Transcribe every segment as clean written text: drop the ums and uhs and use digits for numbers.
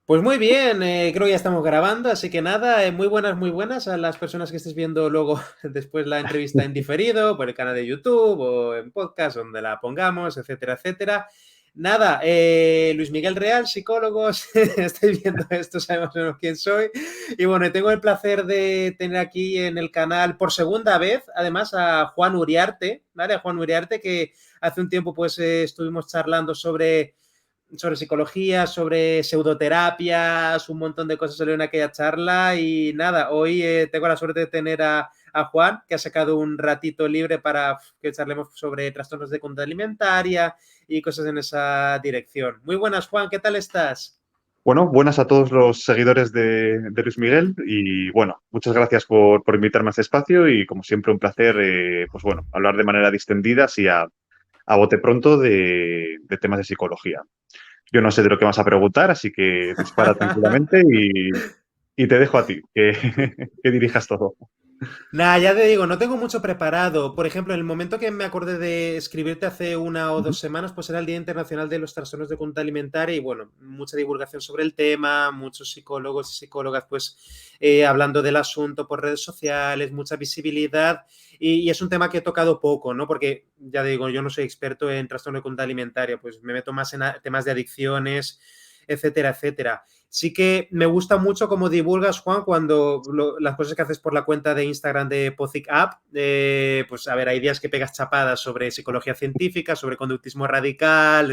Pues muy bien, creo que ya estamos grabando, así que nada, muy buenas a las personas que estés viendo luego después la entrevista en diferido, por el canal de YouTube o en podcast, donde la pongamos, etcétera, etcétera. Nada, Luis Miguel Real, psicólogos, estáis viendo esto, sabemos menos quién soy. Y bueno, tengo el placer de tener aquí en el canal por segunda vez, además, a Juan Uriarte, ¿vale? A Juan Uriarte, que hace un tiempo pues estuvimos charlando sobre psicología, sobre pseudoterapias, un montón de cosas salió en aquella charla y nada, hoy tengo la suerte de tener a, Juan, que ha sacado un ratito libre para que charlemos sobre trastornos de conducta alimentaria y cosas en esa dirección. Muy buenas, Juan, ¿qué tal estás? Bueno, buenas a todos los seguidores de Luis Miguel y bueno, muchas gracias por invitarme a este espacio y como siempre un placer, pues bueno, hablar de manera distendida, así a bote pronto de temas de psicología. Yo no sé de lo que vas a preguntar, así que dispara tranquilamente y te dejo a ti, que, que dirijas todo. Nah, ya te digo, no tengo mucho preparado. Por ejemplo, en el momento que me acordé de escribirte hace 1 o 2 semanas, pues era el Día Internacional de los Trastornos de Conducta Alimentaria y bueno, mucha divulgación sobre el tema, muchos psicólogos y psicólogas pues hablando del asunto por redes sociales, mucha visibilidad y es un tema que he tocado poco, ¿no? Porque ya digo, yo no soy experto en trastorno de conducta alimentaria, pues me meto más en temas de adicciones, etcétera, etcétera. Sí que me gusta mucho cómo divulgas, Juan, cuando las cosas que haces por la cuenta de Instagram de Pozic App, pues a ver, hay días que pegas chapadas sobre psicología científica, sobre conductismo radical,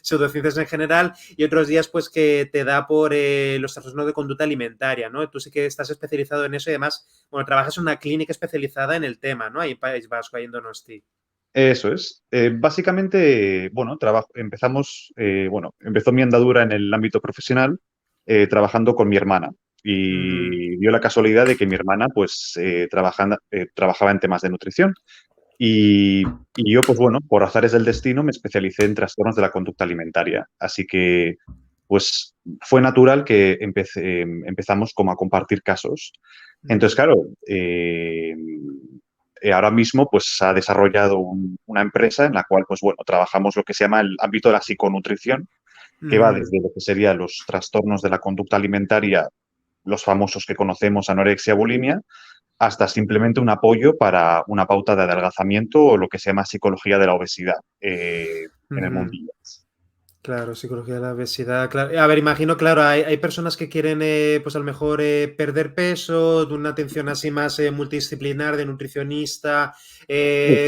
pseudociencias en general, y otros días pues que te da por los trastornos de conducta alimentaria, ¿no? Tú sí que estás especializado en eso y además, bueno, trabajas en una clínica especializada en el tema, ¿no? Ahí en País Vasco, ahí en Donosti. Eso es. Básicamente, bueno, empezamos, bueno, empezó mi andadura en el ámbito profesional trabajando con mi hermana Uh -huh. y dio la casualidad de que mi hermana, pues, trabajaba en temas de nutrición y yo, pues bueno, por azares del destino me especialicé en trastornos de la conducta alimentaria. Así que, pues, fue natural que empezamos como a compartir casos. Uh Entonces, -huh. claro, ahora mismo pues se ha desarrollado una empresa en la cual pues bueno, trabajamos lo que se llama el ámbito de la psiconutrición, Uh que va -huh. desde lo que serían los trastornos de la conducta alimentaria, los famosos que conocemos, anorexia, bulimia, hasta simplemente un apoyo para una pauta de adelgazamiento o lo que se llama psicología de la obesidad Uh en el -huh. mundillo. Claro, psicología de la obesidad, claro. A ver, imagino, claro, hay personas que quieren, pues a lo mejor, perder peso, de una atención así más multidisciplinar, de nutricionista,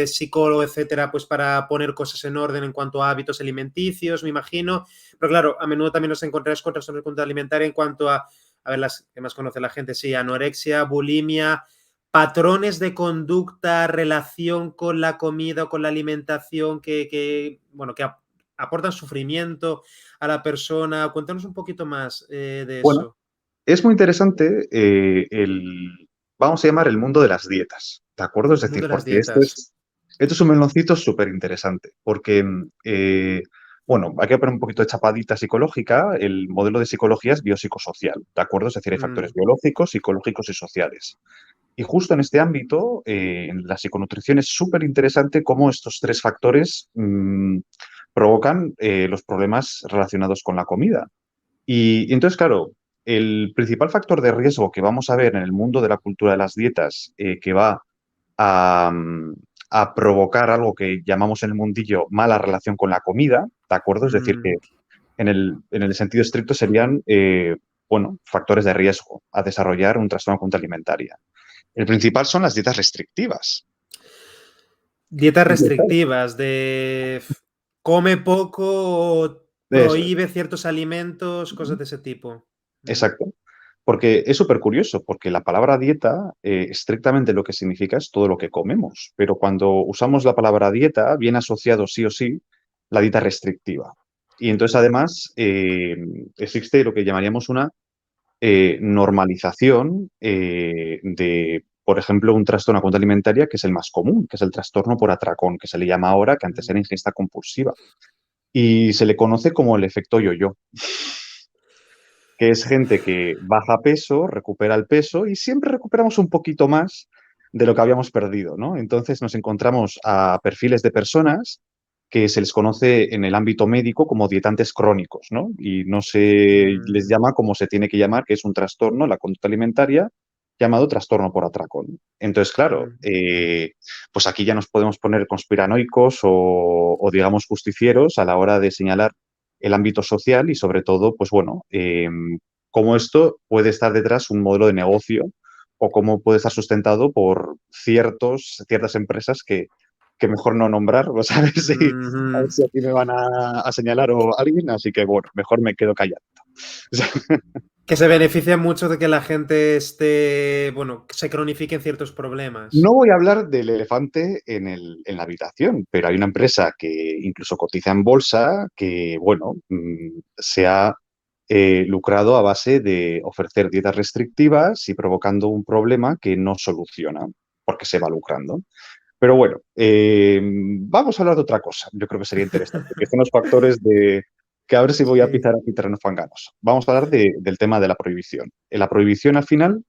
psicólogo, etcétera, pues para poner cosas en orden en cuanto a hábitos alimenticios, me imagino. Pero claro, a menudo también nos encontramos con trastornos de conducta alimentaria en cuanto a ver, las que más conoce la gente, sí, anorexia, bulimia, patrones de conducta, relación con la comida o con la alimentación bueno, que aportan sufrimiento a la persona. Cuéntanos un poquito más de Bueno, eso. es muy interesante vamos a llamar el mundo de las dietas, ¿de acuerdo? Es El mundo decir, de las porque dietas. esto es un meloncito súper interesante, porque, bueno, hay que poner un poquito de chapadita psicológica. El modelo de psicología es biopsicosocial, ¿de acuerdo? Es decir, hay factores Mm, biológicos, psicológicos y sociales. Y justo en este ámbito, en la psiconutrición es súper interesante cómo estos tres factores provocan los problemas relacionados con la comida. Y entonces, claro, el principal factor de riesgo que vamos a ver en el mundo de la cultura de las dietas, que va a, a provocar algo que llamamos en el mundillo mala relación con la comida, ¿de acuerdo? Es decir, que mm. en el sentido estricto serían, bueno, factores de riesgo a desarrollar un trastorno de conducta alimentaria. El principal son las dietas restrictivas. Dietas Entonces, claro, restrictivas de come poco o eso es. prohíbe ciertos alimentos, cosas de ese tipo. Mm, Exacto. Porque es súper curioso, porque la palabra dieta, estrictamente lo que significa es todo lo que comemos, pero cuando usamos la palabra dieta, viene asociado sí o sí la dieta restrictiva. Y entonces, mm, además, existe lo que llamaríamos una normalización de, por ejemplo, un trastorno de conducta alimentaria que es el más común, que es el trastorno por atracón, que se le llama ahora, que antes mm. era ingesta compulsiva. Y se le conoce como el efecto yo-yo, que es gente que baja peso, recupera el peso y siempre recuperamos un poquito más de lo que habíamos perdido, ¿no? Entonces nos encontramos a perfiles de personas que se les conoce en el ámbito médico como dietantes crónicos, ¿no? Y no se les Mm, llama como se tiene que llamar, que es un trastorno, la conducta alimentaria, llamado trastorno por atracón. Entonces, claro, mm, pues aquí ya nos podemos poner conspiranoicos digamos, justicieros a la hora de señalar el ámbito social y, sobre todo, pues bueno, cómo esto puede estar detrás un modelo de negocio o cómo puede estar sustentado por ciertas empresas que mejor no nombrar, ¿lo sabes? Sí, a ver mm. si aquí me van a señalar o alguien, así que bueno, mejor me quedo callado. Que se beneficia mucho de que la gente esté, bueno, que se cronifiquen ciertos No problemas. voy a hablar del elefante en la habitación, pero hay una empresa que incluso cotiza en bolsa que, bueno, se ha lucrado a base de ofrecer dietas restrictivas y provocando un problema que no soluciona porque se va lucrando. Pero bueno, vamos a hablar de otra cosa. Yo creo que sería interesante, que son los factores de que a ver si voy a Sí. pisar aquí terrenos fanganos. Vamos a hablar del tema de la prohibición. La prohibición, al final,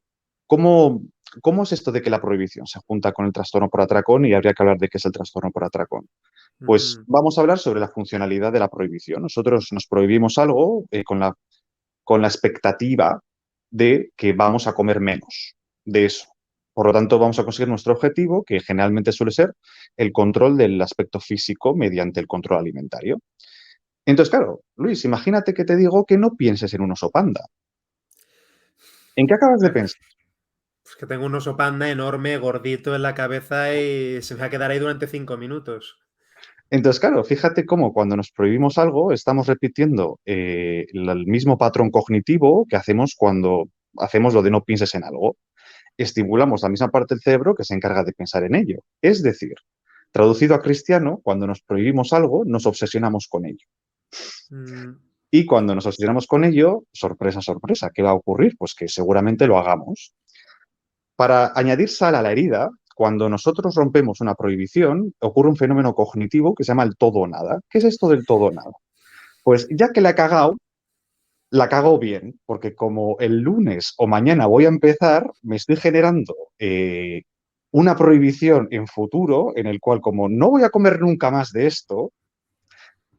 ¿cómo, cómo es esto de que la prohibición se junta con el trastorno por atracón y habría que hablar de qué es el trastorno por atracón? Pues Ujú, vamos a hablar sobre la funcionalidad de la prohibición. Nosotros nos prohibimos algo con la expectativa de que vamos a comer menos de eso. Por lo tanto, vamos a conseguir nuestro objetivo, que generalmente suele ser el control del aspecto físico mediante el control alimentario. Entonces, claro, Luis, imagínate que te digo que no pienses en un oso panda. ¿En qué acabas de pensar? Pues que tengo un oso panda enorme, gordito en la cabeza y se me va a quedar ahí durante 5 minutos. Entonces, claro, fíjate cómo cuando nos prohibimos algo estamos repitiendo el mismo patrón cognitivo que hacemos cuando hacemos lo de no pienses en algo. Estimulamos la misma parte del cerebro que se encarga de pensar en ello. Es decir, traducido a cristiano, cuando nos prohibimos algo, nos obsesionamos con ello. Mm, Y cuando nos obsesionamos con ello, sorpresa, sorpresa, ¿qué va a ocurrir? Pues que seguramente lo hagamos. Para añadir sal a la herida, cuando nosotros rompemos una prohibición, ocurre un fenómeno cognitivo que se llama el todo o nada. ¿Qué es esto del todo o nada? Pues ya que la he cagado, la cago bien, porque como el lunes o mañana voy a empezar, me estoy generando una prohibición en futuro en el cual, como no voy a comer nunca más de esto,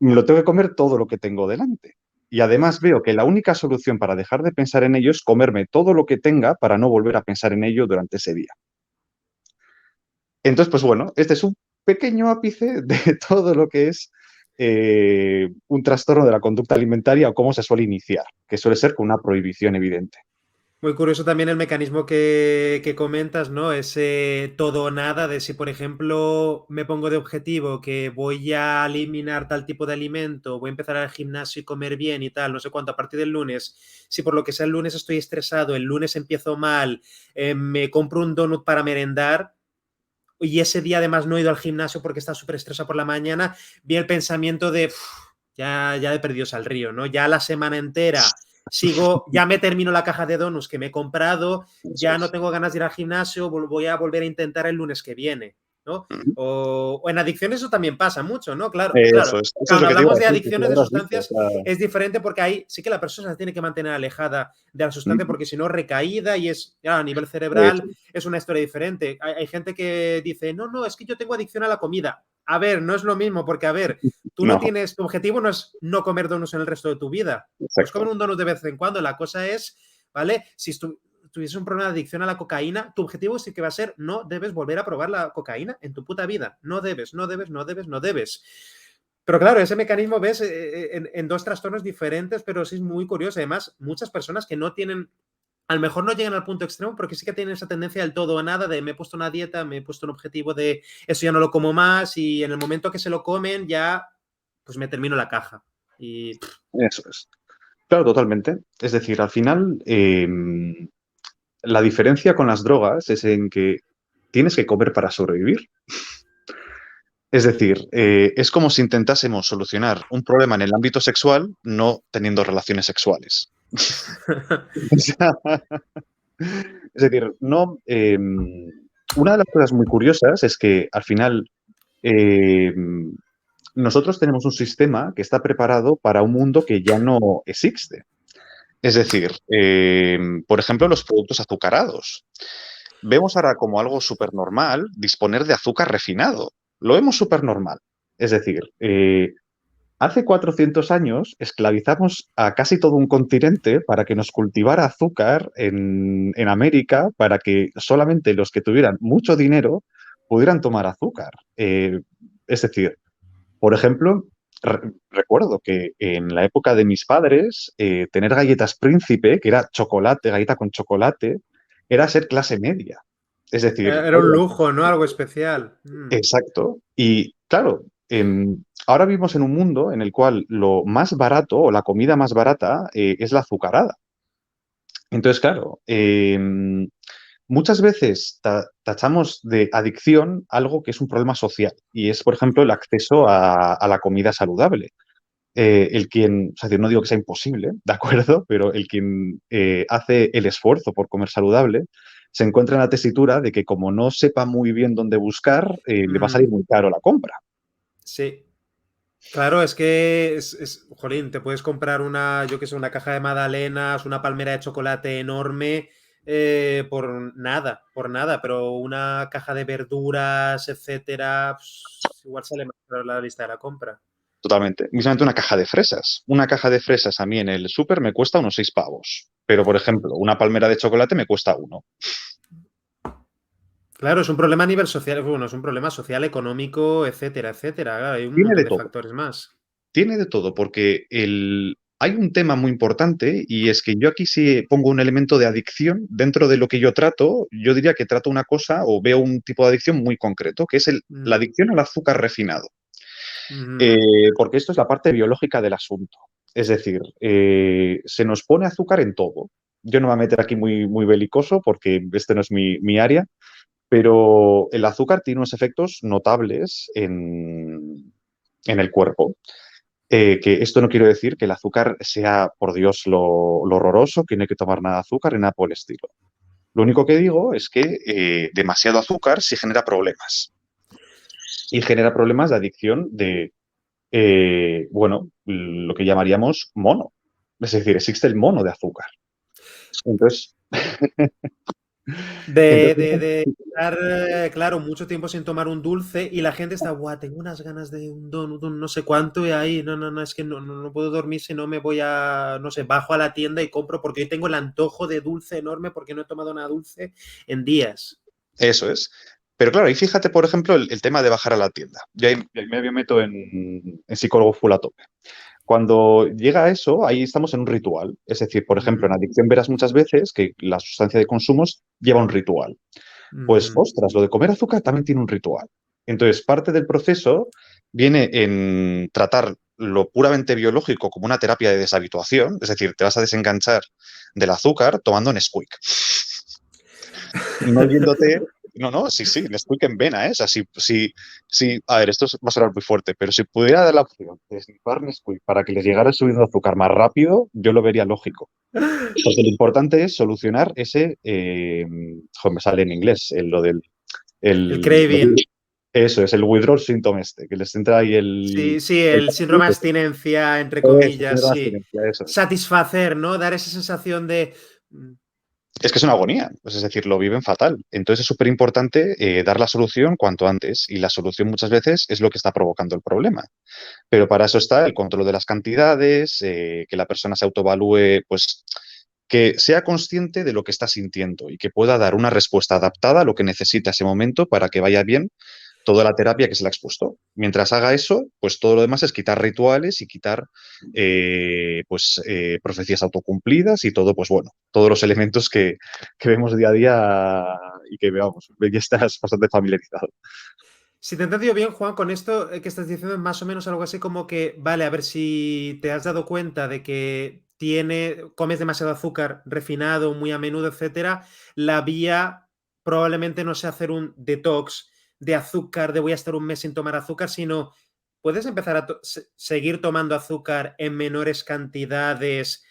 me lo tengo que comer todo lo que tengo delante. Y además veo que la única solución para dejar de pensar en ello es comerme todo lo que tenga para no volver a pensar en ello durante ese día. Entonces, pues bueno, este es un pequeño ápice de todo lo que es un trastorno de la conducta alimentaria o cómo se suele iniciar, que suele ser con una prohibición evidente. Muy curioso también el mecanismo que comentas, ¿no? Ese todo o nada de si, por ejemplo, me pongo de objetivo que voy a eliminar tal tipo de alimento, voy a empezar al gimnasio y comer bien y tal, no sé cuánto, a partir del lunes, si por lo que sea el lunes estoy estresado, el lunes empiezo mal, me compro un donut para merendar, y ese día además no he ido al gimnasio porque está súper estresado por la mañana, vi el pensamiento de ya he perdido al río, ¿no? Ya la semana entera sigo, ya me termino la caja de donuts que me he comprado, Eso ya no es. tengo ganas de ir al gimnasio, voy a volver a intentar el lunes que viene, ¿no? O en adicciones eso también pasa mucho, ¿no? Claro, claro. Eso es Cuando lo que te iba hablamos a de decir, que tú adicciones de habrás visto. O sustancias sea, es diferente porque ahí sí que la persona se tiene que mantener alejada de la sustancia porque si no recaída y es ya, a nivel cerebral eso, es una historia diferente. Hay gente que dice, no, no, es que yo tengo adicción a la comida. A ver, no es lo mismo, porque a ver, tú no no, tienes, tu objetivo no es no comer donuts en el resto de tu vida. Puedes comer exacto. un donut de vez en cuando. La cosa es, ¿vale? Si tuvieses un problema de adicción a la cocaína, tu objetivo sí que va a ser no debes volver a probar la cocaína en tu puta vida. No debes, no debes, no debes, no debes. Pero claro, ese mecanismo ves en dos trastornos diferentes, pero sí es muy curioso. Además, muchas personas que no tienen a lo mejor no llegan al punto extremo porque sí que tienen esa tendencia del todo o nada, de me he puesto una dieta, me he puesto un objetivo de eso ya no lo como más y en el momento que se lo comen ya pues me termino la caja. Y Eso es. Claro, totalmente. Es decir, al final, la diferencia con las drogas es en que tienes que comer para sobrevivir. Es decir, es como si intentásemos solucionar un problema en el ámbito sexual no teniendo relaciones sexuales. O sea, es decir, no. Una de las cosas muy curiosas es que al final eh, nosotros tenemos un sistema que está preparado para un mundo que ya no existe. Es decir, por ejemplo, los productos azucarados. Vemos ahora como algo súper normal disponer de azúcar refinado. Lo vemos súper normal. Es decir, hace 400 años esclavizamos a casi todo un continente para que nos cultivara azúcar en América, para que solamente los que tuvieran mucho dinero pudieran tomar azúcar. Es decir, por ejemplo, recuerdo que en la época de mis padres, tener galletas Príncipe, que era chocolate, galleta con chocolate, era ser clase media. Es decir, Era un lujo, ¿no? Algo especial. exacto. Y claro, ahora vivimos en un mundo en el cual lo más barato o la comida más barata es la azucarada. Entonces, claro, muchas veces tachamos de adicción algo que es un problema social y es, por ejemplo, el acceso a la comida saludable. El quien, o sea, yo no digo que sea imposible, ¿de acuerdo? Pero el quien hace el esfuerzo por comer saludable se encuentra en la tesitura de que como no sepa muy bien dónde buscar, le va a salir muy caro la compra. Sí. Claro, es que jolín, te puedes comprar una, yo qué sé, una caja de magdalenas, una palmera de chocolate enorme por nada, pero una caja de verduras, etcétera, pues, igual sale más caro la lista de la compra. Totalmente. Mismamente una caja de fresas. Una caja de fresas a mí en el súper me cuesta unos 6 pavos. Pero, por ejemplo, una palmera de chocolate me cuesta uno. Claro, es un problema a nivel social, bueno, es un problema social, económico, etcétera, etcétera. Claro, hay un Tiene montón de de todo. factores más. Tiene de todo, porque hay un tema muy importante y es que yo aquí sí pongo un elemento de adicción dentro de lo que yo trato. Yo diría que trato una cosa o veo un tipo de adicción muy concreto, que es la Mm, adicción al azúcar refinado. mhm, Porque esto es la parte biológica del asunto. Es decir, se nos pone azúcar en todo. Yo no me voy a meter aquí muy belicoso porque este no es mi área, pero el azúcar tiene unos efectos notables en el cuerpo. Que esto no quiere decir que el azúcar sea, por Dios, lo horroroso, que no hay que tomar nada de azúcar y nada por el estilo. Lo único que digo es que demasiado azúcar sí genera problemas. Y genera problemas de adicción de, bueno, lo que llamaríamos mono. Es decir, existe el mono de azúcar. Entonces, De entonces estar, claro, mucho tiempo sin tomar un dulce y la gente está, guau, tengo unas ganas de un donut, un no sé cuánto, y ahí, no, es que no puedo dormir si no me voy a, no sé, bajo a la tienda y compro porque hoy tengo el antojo de dulce enorme porque no he tomado nada dulce en días. eso es. Pero claro, y fíjate, por ejemplo, el tema de bajar a la tienda. Yo ahí me meto en psicólogo full a tope. Cuando llega a eso, ahí estamos en un ritual. Es decir, por ejemplo, en Ujú, adicción verás muchas veces que la sustancia de consumos lleva un ritual. Pues, ujú. ostras, lo de comer azúcar también tiene un ritual. Entonces, parte del proceso viene en tratar lo puramente biológico como una terapia de deshabituación, es decir, te vas a desenganchar del azúcar tomando Nesquik. No yéndote. No, no, sí, sí, Nesquik en vena, ¿eh? O sea, a ver, va a sonar muy fuerte, pero si pudiera dar la opción de snifar Nesquik para que les llegara subiendo azúcar más rápido, yo lo vería lógico. Porque lo importante es solucionar ese, joder, me sale en inglés, lo del, El el, craving. eso es el withdrawal symptom que les entra ahí Sí, sí, el síndrome de abstinencia, entre eso, comillas, síndrome de sí. abstinencia, eso es. Satisfacer, ¿no? Dar esa sensación de... Es que es una agonía, pues es decir, lo viven fatal. Entonces es súper importante dar la solución cuanto antes y la solución muchas veces es lo que está provocando el problema. Pero para eso está el control de las cantidades, que la persona se autoevalúe, pues que sea consciente de lo que está sintiendo y que pueda dar una respuesta adaptada a lo que necesita ese momento para que vaya bien toda la terapia que se le ha expuesto. Mientras haga eso, pues todo lo demás es quitar rituales y quitar profecías autocumplidas y todo, pues bueno, todos los elementos que vemos día a día y que veamos, ya estás bastante familiarizado. Si te he entendido bien, Juan, con esto que estás diciendo es más o menos algo así como que, vale, a ver si te has dado cuenta de que comes demasiado azúcar refinado muy a menudo, etcétera, la vía probablemente no sea hacer un detox de azúcar, de voy a estar un mes sin tomar azúcar, sino puedes empezar a seguir tomando azúcar en menores cantidades,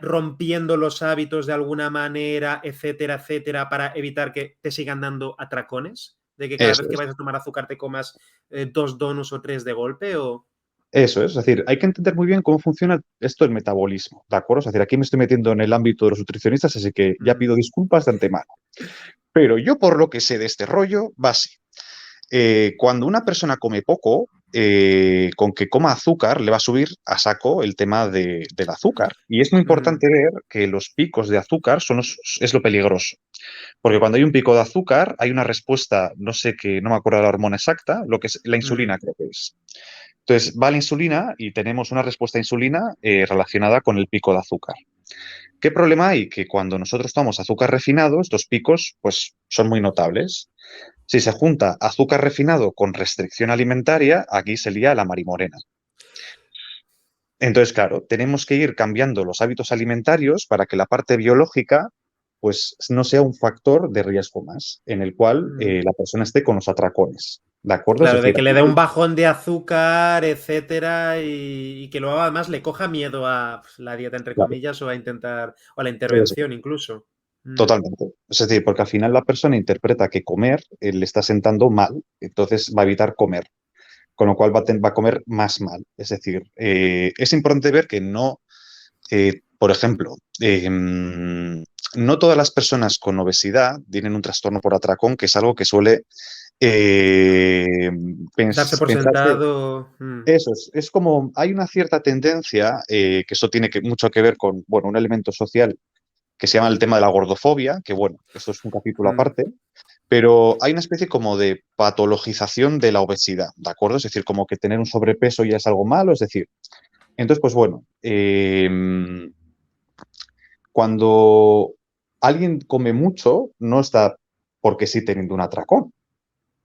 rompiendo los hábitos de alguna manera, etcétera, etcétera, para evitar que te sigan dando atracones. De que cada Eso vez que es. vayas a tomar azúcar te comas dos donuts o tres de golpe o... Eso es decir, hay que entender muy bien cómo funciona esto del metabolismo, ¿de acuerdo? Es decir, aquí me estoy metiendo en el ámbito de los nutricionistas, así que ya Mm, pido disculpas de antemano. Pero yo por lo que sé de este rollo, va así. Cuando una persona come poco, con que coma azúcar le va a subir a saco el tema del azúcar. Y es muy Mm, importante ver que los picos de azúcar es lo peligroso. Porque cuando hay un pico de azúcar, hay una respuesta, no sé qué, no me acuerdo la hormona exacta, lo que es la mm. insulina, creo que es. Entonces, va la insulina y tenemos una respuesta a insulina relacionada con el pico de azúcar. ¿Qué problema hay? Que cuando nosotros tomamos azúcar refinado, estos picos pues, son muy notables. Si se junta azúcar refinado con restricción alimentaria, aquí se lía la marimorena. Entonces, claro, tenemos que ir cambiando los hábitos alimentarios para que la parte biológica pues no sea un factor de riesgo más, en el cual Mm. la persona esté con los atracones. ¿De acuerdo? Es Claro, de decir, que le dé un bajón de azúcar, etcétera, y que luego además le coja miedo a pues, la dieta, entre claro, comillas, o a intentar, o a la eso, intervención incluso. Mm, totalmente. Es decir, porque al final la persona interpreta que comer le está sentando mal, entonces va a evitar comer, con lo cual va a comer más mal. Es decir, es importante ver que no, por ejemplo, no todas las personas con obesidad tienen un trastorno por atracón, que es algo que suele eh, darse por pensarse. sentado. Mm, Eso es como hay una cierta tendencia, que eso tiene mucho que ver con, bueno, un elemento social que se llama el tema de la gordofobia, que bueno, esto es un capítulo mm. aparte, pero hay una especie como de patologización de la obesidad, ¿de acuerdo? Es decir, como que tener un sobrepeso ya es algo malo, es decir, entonces, pues bueno, cuando alguien come mucho, no está porque sí teniendo un atracón,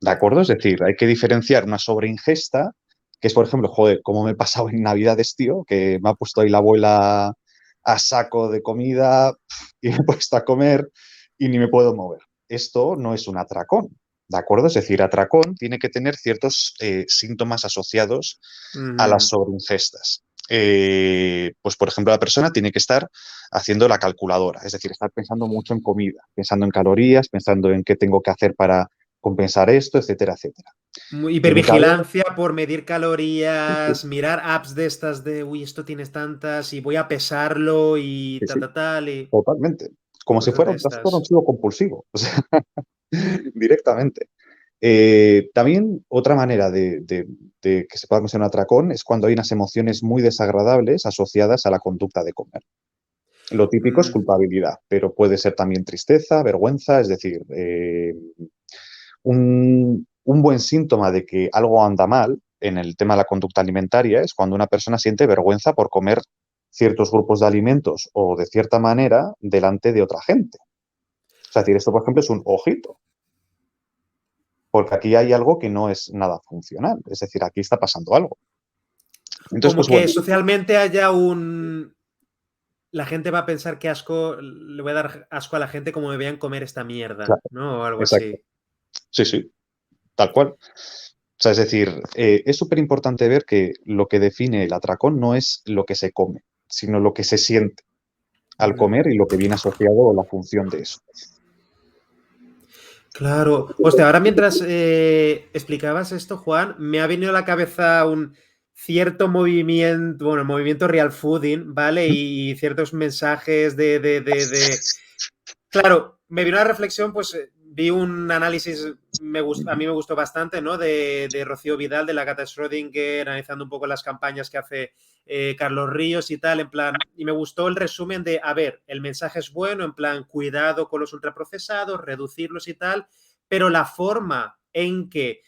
¿de acuerdo? Es decir, hay que diferenciar una sobreingesta, que es, por ejemplo, joder, como me he pasado en Navidades, tío, que me ha puesto ahí la abuela a saco de comida y me he puesto a comer y ni me puedo mover. Esto no es un atracón, ¿de acuerdo? Es decir, atracón tiene que tener ciertos síntomas asociados a las Ujú. sobreingestas. Pues, por ejemplo, la persona tiene que estar haciendo la calculadora, es decir, estar pensando mucho en comida, pensando en calorías, pensando en qué tengo que hacer para compensar esto, etcétera, etcétera. Tiene que haber, Hipervigilancia por medir calorías, mirar apps de estas de, uy, esto tienes tantas y voy a pesarlo y sí, tal, sí, tal, tal, y totalmente, como si cosas fuera de un trastorno estas. obsesivo compulsivo, o sea, directamente. También otra manera de que se pueda considerar un atracón es cuando hay unas emociones muy desagradables asociadas a la conducta de comer. Lo típico es Mm, culpabilidad, pero puede ser también tristeza, vergüenza, es decir, un buen síntoma de que algo anda mal en el tema de la conducta alimentaria es cuando una persona siente vergüenza por comer ciertos grupos de alimentos o de cierta manera delante de otra gente. Es decir, esto, por ejemplo, es un ojito, porque aquí hay algo que no es nada funcional, es decir, aquí está pasando algo. Entonces, como pues que bueno, socialmente haya un... La gente va a pensar que asco, le voy a dar asco a la gente como me vean comer esta mierda, claro, ¿no? O algo exacto. así. Sí, sí, tal cual. O sea, es decir, es súper importante ver que lo que define el atracón no es lo que se come, sino lo que se siente al Mm. comer y lo que viene asociado a la función de eso. Claro. Hostia, ahora mientras explicabas esto, Juan, me ha venido a la cabeza un cierto movimiento, bueno, el movimiento real fooding, ¿vale? Y ciertos mensajes Claro, me vino una reflexión, pues vi un análisis, a mí me gustó bastante, ¿no? De Rocío Vidal, de la Gata Schrödinger, analizando un poco las campañas que hace Carlos Ríos y tal, en plan, y me gustó el resumen de, a ver, el mensaje es bueno, en plan, cuidado con los ultraprocesados, reducirlos y tal, pero la forma en que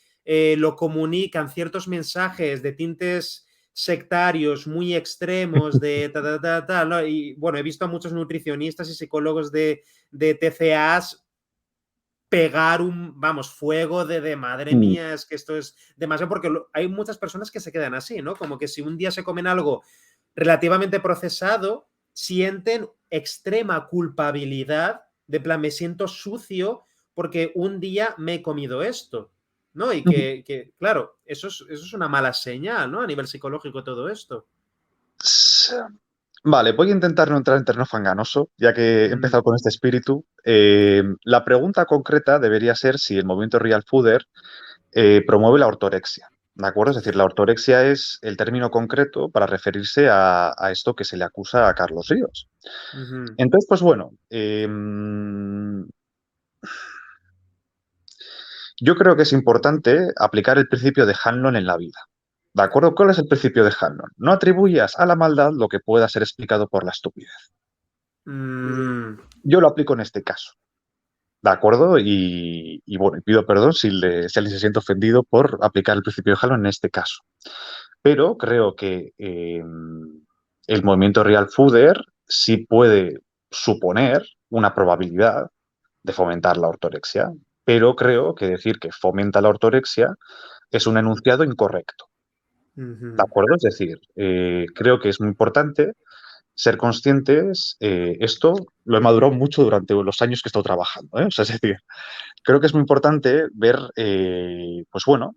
lo comunican ciertos mensajes de tintes sectarios muy extremos de ¿no? Y bueno, he visto a muchos nutricionistas y psicólogos de TCAs pegar un, vamos, fuego de madre Mm, mía, es que esto es demasiado, porque hay muchas personas que se quedan así, ¿no? Como que si un día se comen algo relativamente procesado, sienten extrema culpabilidad, de plan, me siento sucio porque un día me he comido esto, ¿no? Y ujú. claro, eso es una mala señal, ¿no? A nivel psicológico todo esto. Vale, voy a intentar no entrar en terreno fanganoso, ya que he Mm, empezado con este espíritu. La pregunta concreta debería ser si el movimiento Real Fooder promueve la ortorexia. ¿De acuerdo? Es decir, la ortorexia es el término concreto para referirse a esto que se le acusa a Carlos Ríos. ujú. Entonces, pues bueno, yo creo que es importante aplicar el principio de Hanlon en la vida. ¿De acuerdo? ¿Cuál es el principio de Hanlon? No atribuyas a la maldad lo que pueda ser explicado por la estupidez. Mm, Yo lo aplico en este caso. ¿De acuerdo? Y bueno, y pido perdón si alguien se siente ofendido por aplicar el principio de Hanlon en este caso. Pero creo que el movimiento Real Fooder sí puede suponer una probabilidad de fomentar la ortorexia, pero creo que decir que fomenta la ortorexia es un enunciado incorrecto. ¿De ujú, acuerdo? Es decir, creo que es muy importante ser conscientes. Esto lo he madurado mucho durante los años que he estado trabajando, ¿eh? O sea, es decir, creo que es muy importante ver, pues bueno,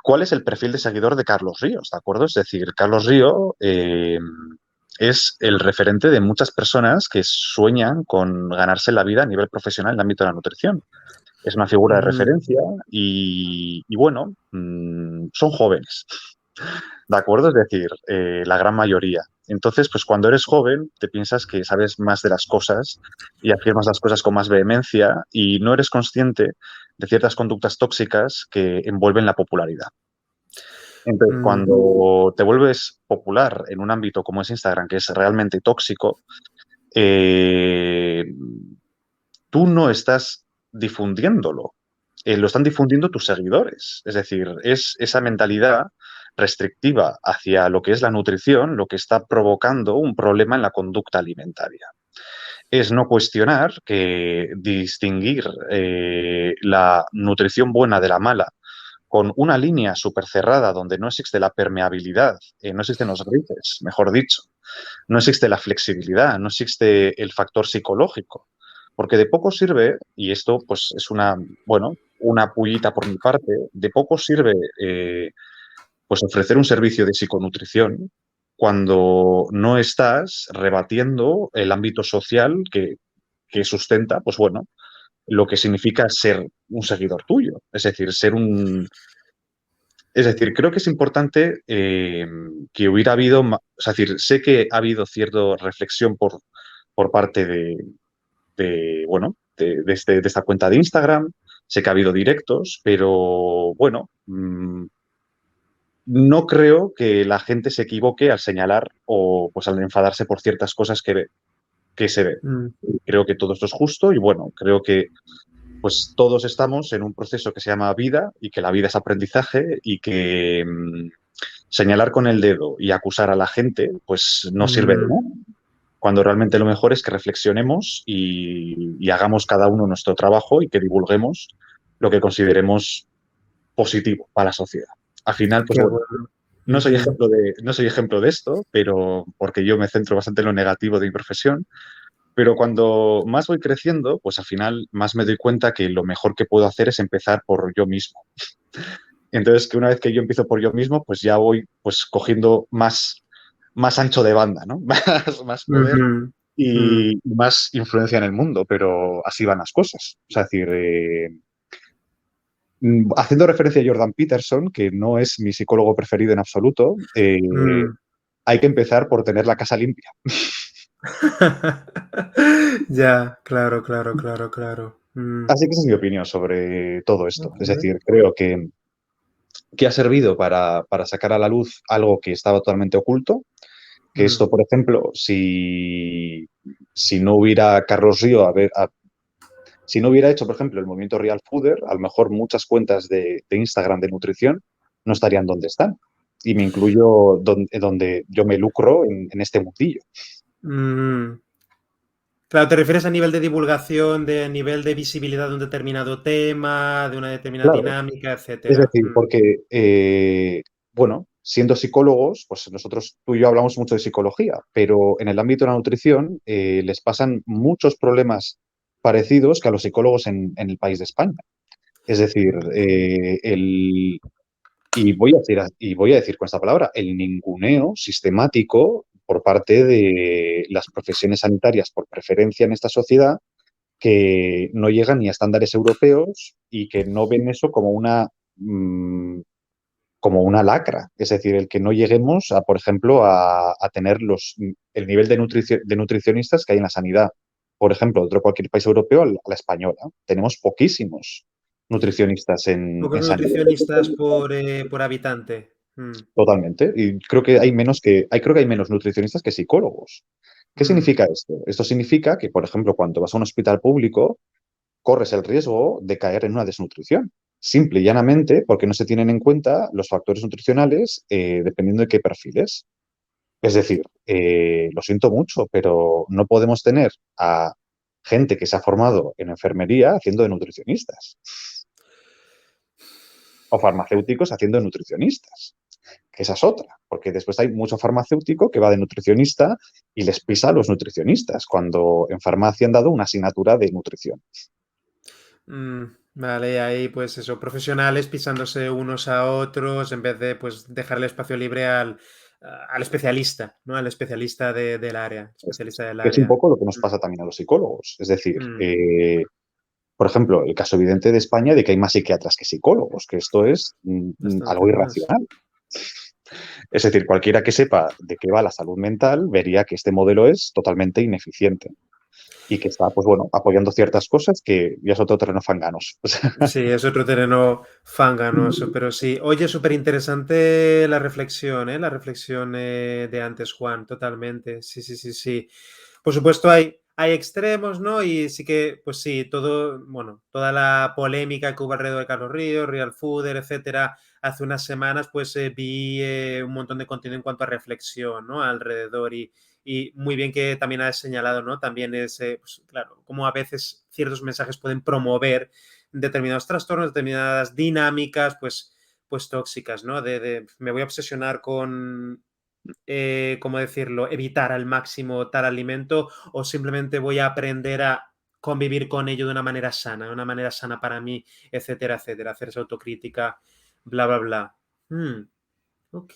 cuál es el perfil de seguidor de Carlos Ríos, ¿de acuerdo? Es decir, Carlos Río es el referente de muchas personas que sueñan con ganarse la vida a nivel profesional en el ámbito de la nutrición. Es una figura de ujú, referencia y bueno, son jóvenes. ¿De acuerdo? Es decir, la gran mayoría. Entonces, pues cuando eres joven, te piensas que sabes más de las cosas y afirmas las cosas con más vehemencia y no eres consciente de ciertas conductas tóxicas que envuelven la popularidad. Entonces, mm, cuando te vuelves popular en un ámbito como es Instagram, que es realmente tóxico, eh, tú no estás difundiéndolo, lo están difundiendo tus seguidores. Es decir, es esa mentalidad restrictiva hacia lo que es la nutrición lo que está provocando un problema en la conducta alimentaria. Es no cuestionar que distinguir la nutrición buena de la mala con una línea súper cerrada donde no existe la permeabilidad, no existen los grises, mejor dicho, no existe la flexibilidad, no existe el factor psicológico, porque de poco sirve, y esto pues es una, bueno, una pullita por mi parte, de poco sirve pues ofrecer un servicio de psiconutrición cuando no estás rebatiendo el ámbito social que sustenta, pues bueno, lo que significa ser un seguidor tuyo, es decir, ser un... Es decir, creo que es importante que hubiera habido, es decir, sé que ha habido cierta reflexión por parte bueno, de esta cuenta de Instagram, sé que ha habido directos, pero bueno, no creo que la gente se equivoque al señalar o pues al enfadarse por ciertas cosas que se ven. mm, Creo que todo esto es justo y bueno, creo que pues todos estamos en un proceso que se llama vida y que la vida es aprendizaje y que señalar con el dedo y acusar a la gente pues no sirve de mm, nada. Cuando realmente lo mejor es que reflexionemos y hagamos cada uno nuestro trabajo y que divulguemos lo que consideremos positivo para la sociedad. Al final, pues qué bueno, bueno. Ujú, no soy ejemplo de esto, pero porque yo me centro bastante en lo negativo de mi profesión, pero cuando más voy creciendo, pues al final más me doy cuenta que lo mejor que puedo hacer es empezar por yo mismo. Entonces, que una vez que yo empiezo por yo mismo, pues ya voy pues cogiendo más ancho de banda, ¿no? Más poder ujú, mm. y más influencia en el mundo, pero así van las cosas. O sea, es decir, haciendo referencia a Jordan Peterson, que no es mi psicólogo preferido en absoluto, Mm. hay que empezar por tener la casa limpia. Ya, claro, claro, claro, claro. Así que esa es mi opinión sobre todo esto. Ok. Es decir, creo que ha servido para sacar a la luz algo que estaba totalmente oculto, que Mm, esto, por ejemplo, si no hubiera Carlos Río, si no hubiera hecho, por ejemplo, el movimiento Real Fooder, a lo mejor muchas cuentas de Instagram de nutrición no estarían donde están. Y me incluyo donde yo me lucro en este mundillo. mm. Claro, te refieres a nivel de divulgación, de nivel de visibilidad de un determinado tema, de una determinada Claro, dinámica, es etcétera. decir, porque, bueno, siendo psicólogos, pues nosotros, tú y yo hablamos mucho de psicología, pero en el ámbito de la nutrición les pasan muchos problemas parecidos que a los psicólogos en el país de España. Es decir, y voy a decir con esta palabra, el ninguneo sistemático por parte de las profesiones sanitarias por preferencia en esta sociedad que no llegan ni a estándares europeos y que no ven eso mm, como una lacra. Es decir, el que no lleguemos a, por ejemplo, a tener el nivel de nutricionistas que hay en la sanidad, por ejemplo, de otro cualquier país europeo a la española. Tenemos poquísimos nutricionistas en Pocos sanidad. nutricionistas por habitante. Mm, Totalmente. Y creo que creo que hay menos nutricionistas que psicólogos. ¿Qué mm. significa esto? Esto significa que, por ejemplo, cuando vas a un hospital público, corres el riesgo de caer en una desnutrición. Simple y llanamente porque no se tienen en cuenta los factores nutricionales dependiendo de qué perfiles. Es decir, lo siento mucho, pero no podemos tener a gente que se ha formado en enfermería haciendo de nutricionistas o farmacéuticos haciendo de nutricionistas, que esa es otra, porque después hay mucho farmacéutico que va de nutricionista y les pisa a los nutricionistas, cuando en farmacia han dado una asignatura de nutrición. Mm, vale, ahí pues eso, profesionales pisándose unos a otros en vez de pues dejar el espacio libre al especialista, ¿no? Al especialista del área, especialista del Es un área. poco lo que nos pasa también a los psicólogos. Es decir, Mm, por ejemplo, el caso evidente de España de que hay más psiquiatras que psicólogos, que esto es bastante algo más. irracional. Es decir, cualquiera que sepa de qué va la salud mental vería que este modelo es totalmente ineficiente y que está, pues bueno, apoyando ciertas cosas que ya es otro terreno fanganos. O sea, Sí, es otro terreno fanganoso, pero sí. Oye, súper interesante la reflexión, ¿eh? La reflexión de antes, Juan, totalmente. Sí, sí, sí, sí. Por supuesto, hay extremos, ¿no? Y sí que, pues sí, todo, bueno, toda la polémica que hubo alrededor de Carlos Ríos, Real Fooder, etcétera, hace unas semanas, pues vi un montón de contenido en cuanto a reflexión, ¿no? Alrededor y muy bien que también has señalado, ¿no? También es, pues, claro, como a veces ciertos mensajes pueden promover determinados trastornos, determinadas dinámicas, pues tóxicas, ¿no? Me voy a obsesionar con, ¿cómo decirlo?, evitar al máximo tal alimento o simplemente voy a aprender a convivir con ello de una manera sana para mí, etcétera, etcétera, hacer esa autocrítica, bla, bla, bla. Hmm, ok.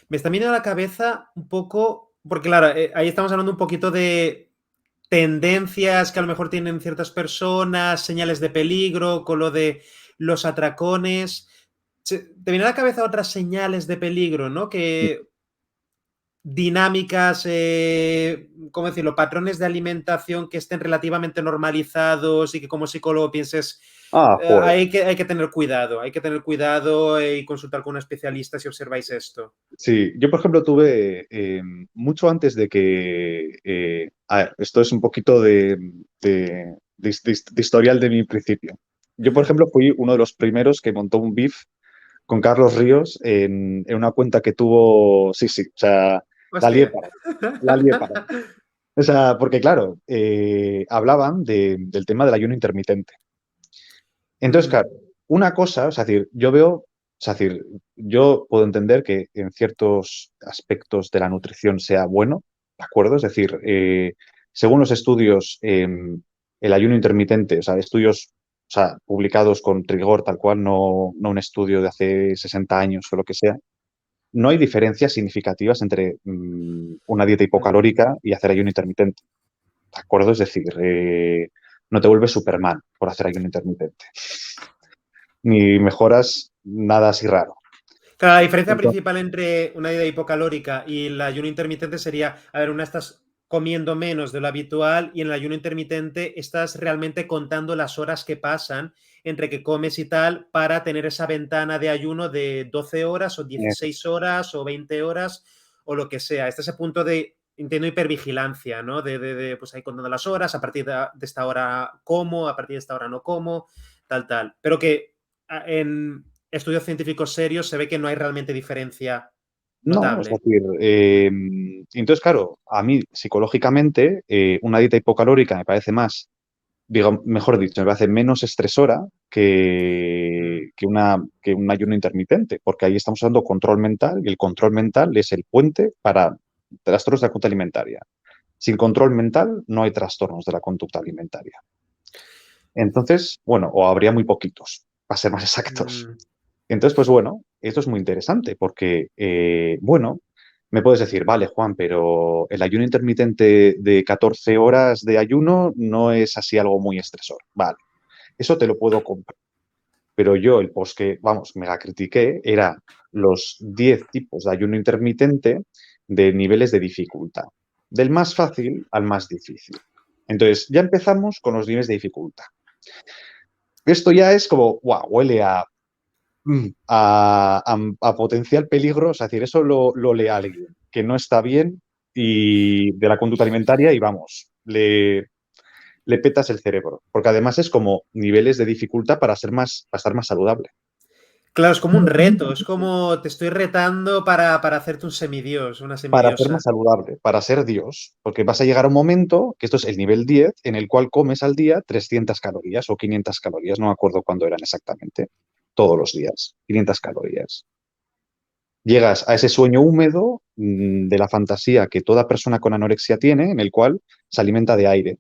Me está viniendo a la cabeza un poco, porque claro, ahí estamos hablando un poquito de tendencias que a lo mejor tienen ciertas personas, señales de peligro, con lo de los atracones. Te viene a la cabeza otras señales de peligro, ¿no? Que dinámicas, ¿cómo decirlo? Patrones de alimentación que estén relativamente normalizados y que como psicólogo pienses, joder. hay que tener cuidado, hay que tener cuidado y consultar con un especialista si observáis esto. Sí, yo por ejemplo tuve mucho antes de que, a ver, esto es un poquito de historial de mi principio. Yo por ejemplo fui uno de los primeros que montó un beef con Carlos Ríos en una cuenta que tuvo, sí, sí, o sea, la lié Hostia. para, la lié para. O sea, porque claro, hablaban del tema del ayuno intermitente. Entonces, Mm, claro, una cosa, es decir, yo veo, es decir, yo puedo entender que en ciertos aspectos de la nutrición sea bueno, ¿de acuerdo? Es decir, según los estudios, el ayuno intermitente, o sea, estudios, o sea, publicados con rigor tal cual, no un estudio de hace 60 años o lo que sea, no hay diferencias significativas entre una dieta mm. hipocalórica y hacer ayuno intermitente, ¿de acuerdo? Es decir, no te vuelves Superman por hacer ayuno intermitente ni mejoras nada así raro. Claro, la diferencia Entonces, principal entre una dieta hipocalórica y el ayuno intermitente sería, a ver, una estás comiendo menos de lo habitual y en el ayuno intermitente estás realmente contando las horas que pasan entre que comes y tal para tener esa ventana de ayuno de 12 horas o 16 horas o 20 horas o lo que sea. Este es el punto de, entiendo, hipervigilancia, ¿no? Pues ahí contando las horas, a partir de esta hora como, a partir de esta hora no como, tal, tal. Pero que en estudios científicos serios se ve que no hay realmente diferencia no, es notable. decir, entonces, claro, a mí psicológicamente una dieta hipocalórica me parece más, digo, mejor dicho, me parece menos estresora Mm, que un ayuno intermitente, porque ahí estamos usando control mental y el control mental es el puente para trastornos de la conducta alimentaria. Sin control mental no hay trastornos de la conducta alimentaria. Entonces, bueno, o habría muy poquitos, para ser más exactos. mm, Entonces, pues bueno, esto es muy interesante porque, bueno, me puedes decir, vale, Juan, pero el ayuno intermitente de 14 horas de ayuno no es así algo muy estresor. Vale, eso te lo puedo comprar. Pero yo el post que, vamos, mega critiqué era los 10 tipos de ayuno intermitente de niveles de dificultad, del más fácil al más difícil. Entonces, ya empezamos con los niveles de dificultad. Esto ya es como, wow, huele a a potencial peligro, o sea, es decir, eso lo lee alguien que no está bien y de la conducta alimentaria y vamos, le petas el cerebro, porque además es como niveles de dificultad para estar más saludable. Claro, es como un reto, es como te estoy retando para hacerte un semidios, una Para ser más semidiosa. saludable, para ser Dios, porque vas a llegar a un momento, que esto es el nivel 10 en el cual comes al día 300 calorías o 500 calorías, no me acuerdo cuándo eran exactamente, todos los días, 500 calorías. Llegas a ese sueño húmedo de la fantasía que toda persona con anorexia tiene, en el cual se alimenta de aire.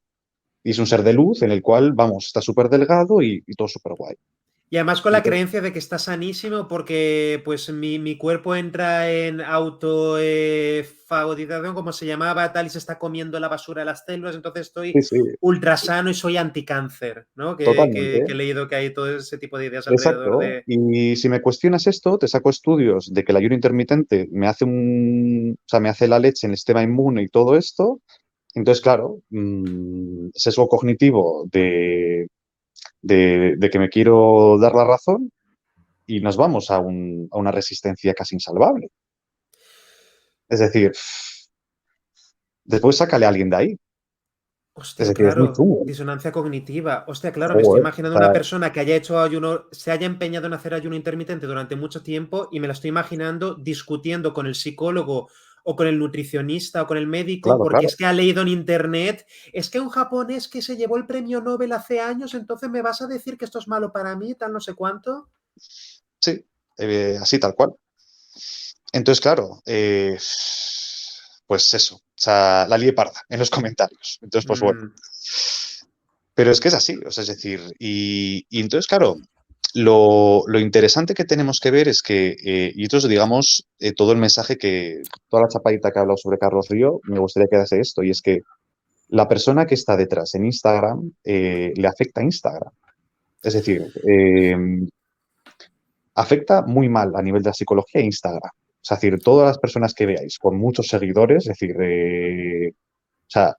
Y es un ser de luz en el cual, vamos, está súper delgado y todo súper guay. Y además con la Entonces, creencia de que está sanísimo porque pues mi cuerpo entra en autofagocitación, como se llamaba, tal, y se está comiendo la basura de las células, entonces estoy sí, sí, ultra sano y soy anticáncer, ¿no? Que totalmente. he leído que hay todo ese tipo de ideas alrededor Exacto. de... Y si me cuestionas esto, te saco estudios de que el ayuno intermitente me hace o sea, me hace la leche en el sistema inmune y todo esto. Entonces, claro, sesgo cognitivo de que me quiero dar la razón y nos vamos a una resistencia casi insalvable. Es decir, después sácale a alguien de ahí. Es Hostia, decir, es muy claro, chungo. disonancia cognitiva. Hostia, claro, me estoy Joder. O imaginando sea, una persona que haya hecho ayuno, se haya empeñado en hacer ayuno intermitente durante mucho tiempo y me la estoy imaginando discutiendo con el psicólogo o con el nutricionista o con el médico claro, porque claro. es que ha leído en internet, es que un japonés que se llevó el premio Nobel hace años, entonces me vas a decir que esto es malo para mí, tal no sé cuánto. Sí, así tal cual. Entonces, claro, pues eso, o sea, la lié parda en los comentarios. Entonces, pues bueno. Mm, Pero es que es así, o sea, es decir, y entonces, claro, lo interesante que tenemos que ver es que, y esto es, digamos, todo el mensaje toda la chapadita que ha hablado sobre Carlos Río, me gustaría que quedase esto, y es que la persona que está detrás en Instagram le afecta a Instagram. Es decir, afecta muy mal a nivel de la psicología Instagram. O sea, es decir, todas las personas que veáis con muchos seguidores, es decir, o sea,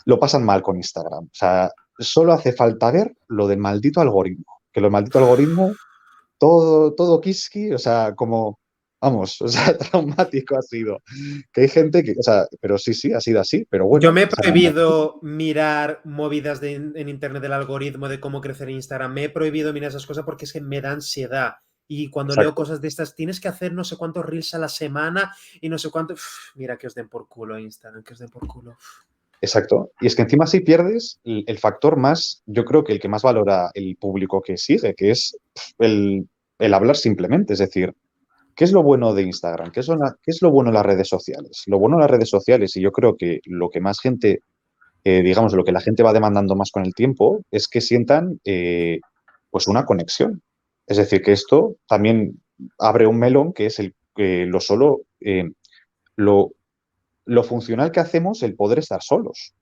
lo pasan mal con Instagram. O sea, solo hace falta ver lo del maldito algoritmo. Que lo maldito algoritmo, todo kiski, o sea, como, vamos, o sea, traumático ha sido. Que hay gente que, o sea, pero sí, sí, ha sido así, pero Yo bueno, me he o sea, prohibido mirar movidas en internet del algoritmo de cómo crecer en Instagram. Me he prohibido mirar esas cosas porque es que me da ansiedad. Y cuando leo exacto, cosas de estas, tienes que hacer no sé cuántos reels a la semana y no sé cuánto. Mira, que os den por culo Instagram, que os den por culo. exacto. Y es que encima si pierdes el factor más, yo creo que el que más valora el público que sigue, que es el hablar simplemente, es decir, ¿qué es lo bueno de Instagram? ¿Qué es lo bueno de las redes sociales? Lo bueno de las redes sociales, y yo creo que lo que más gente, digamos, lo que la gente va demandando más con el tiempo, es que sientan pues una conexión. Es decir, que esto también abre un melón que es lo solo, lo, lo funcional que hacemos el poder estar solos.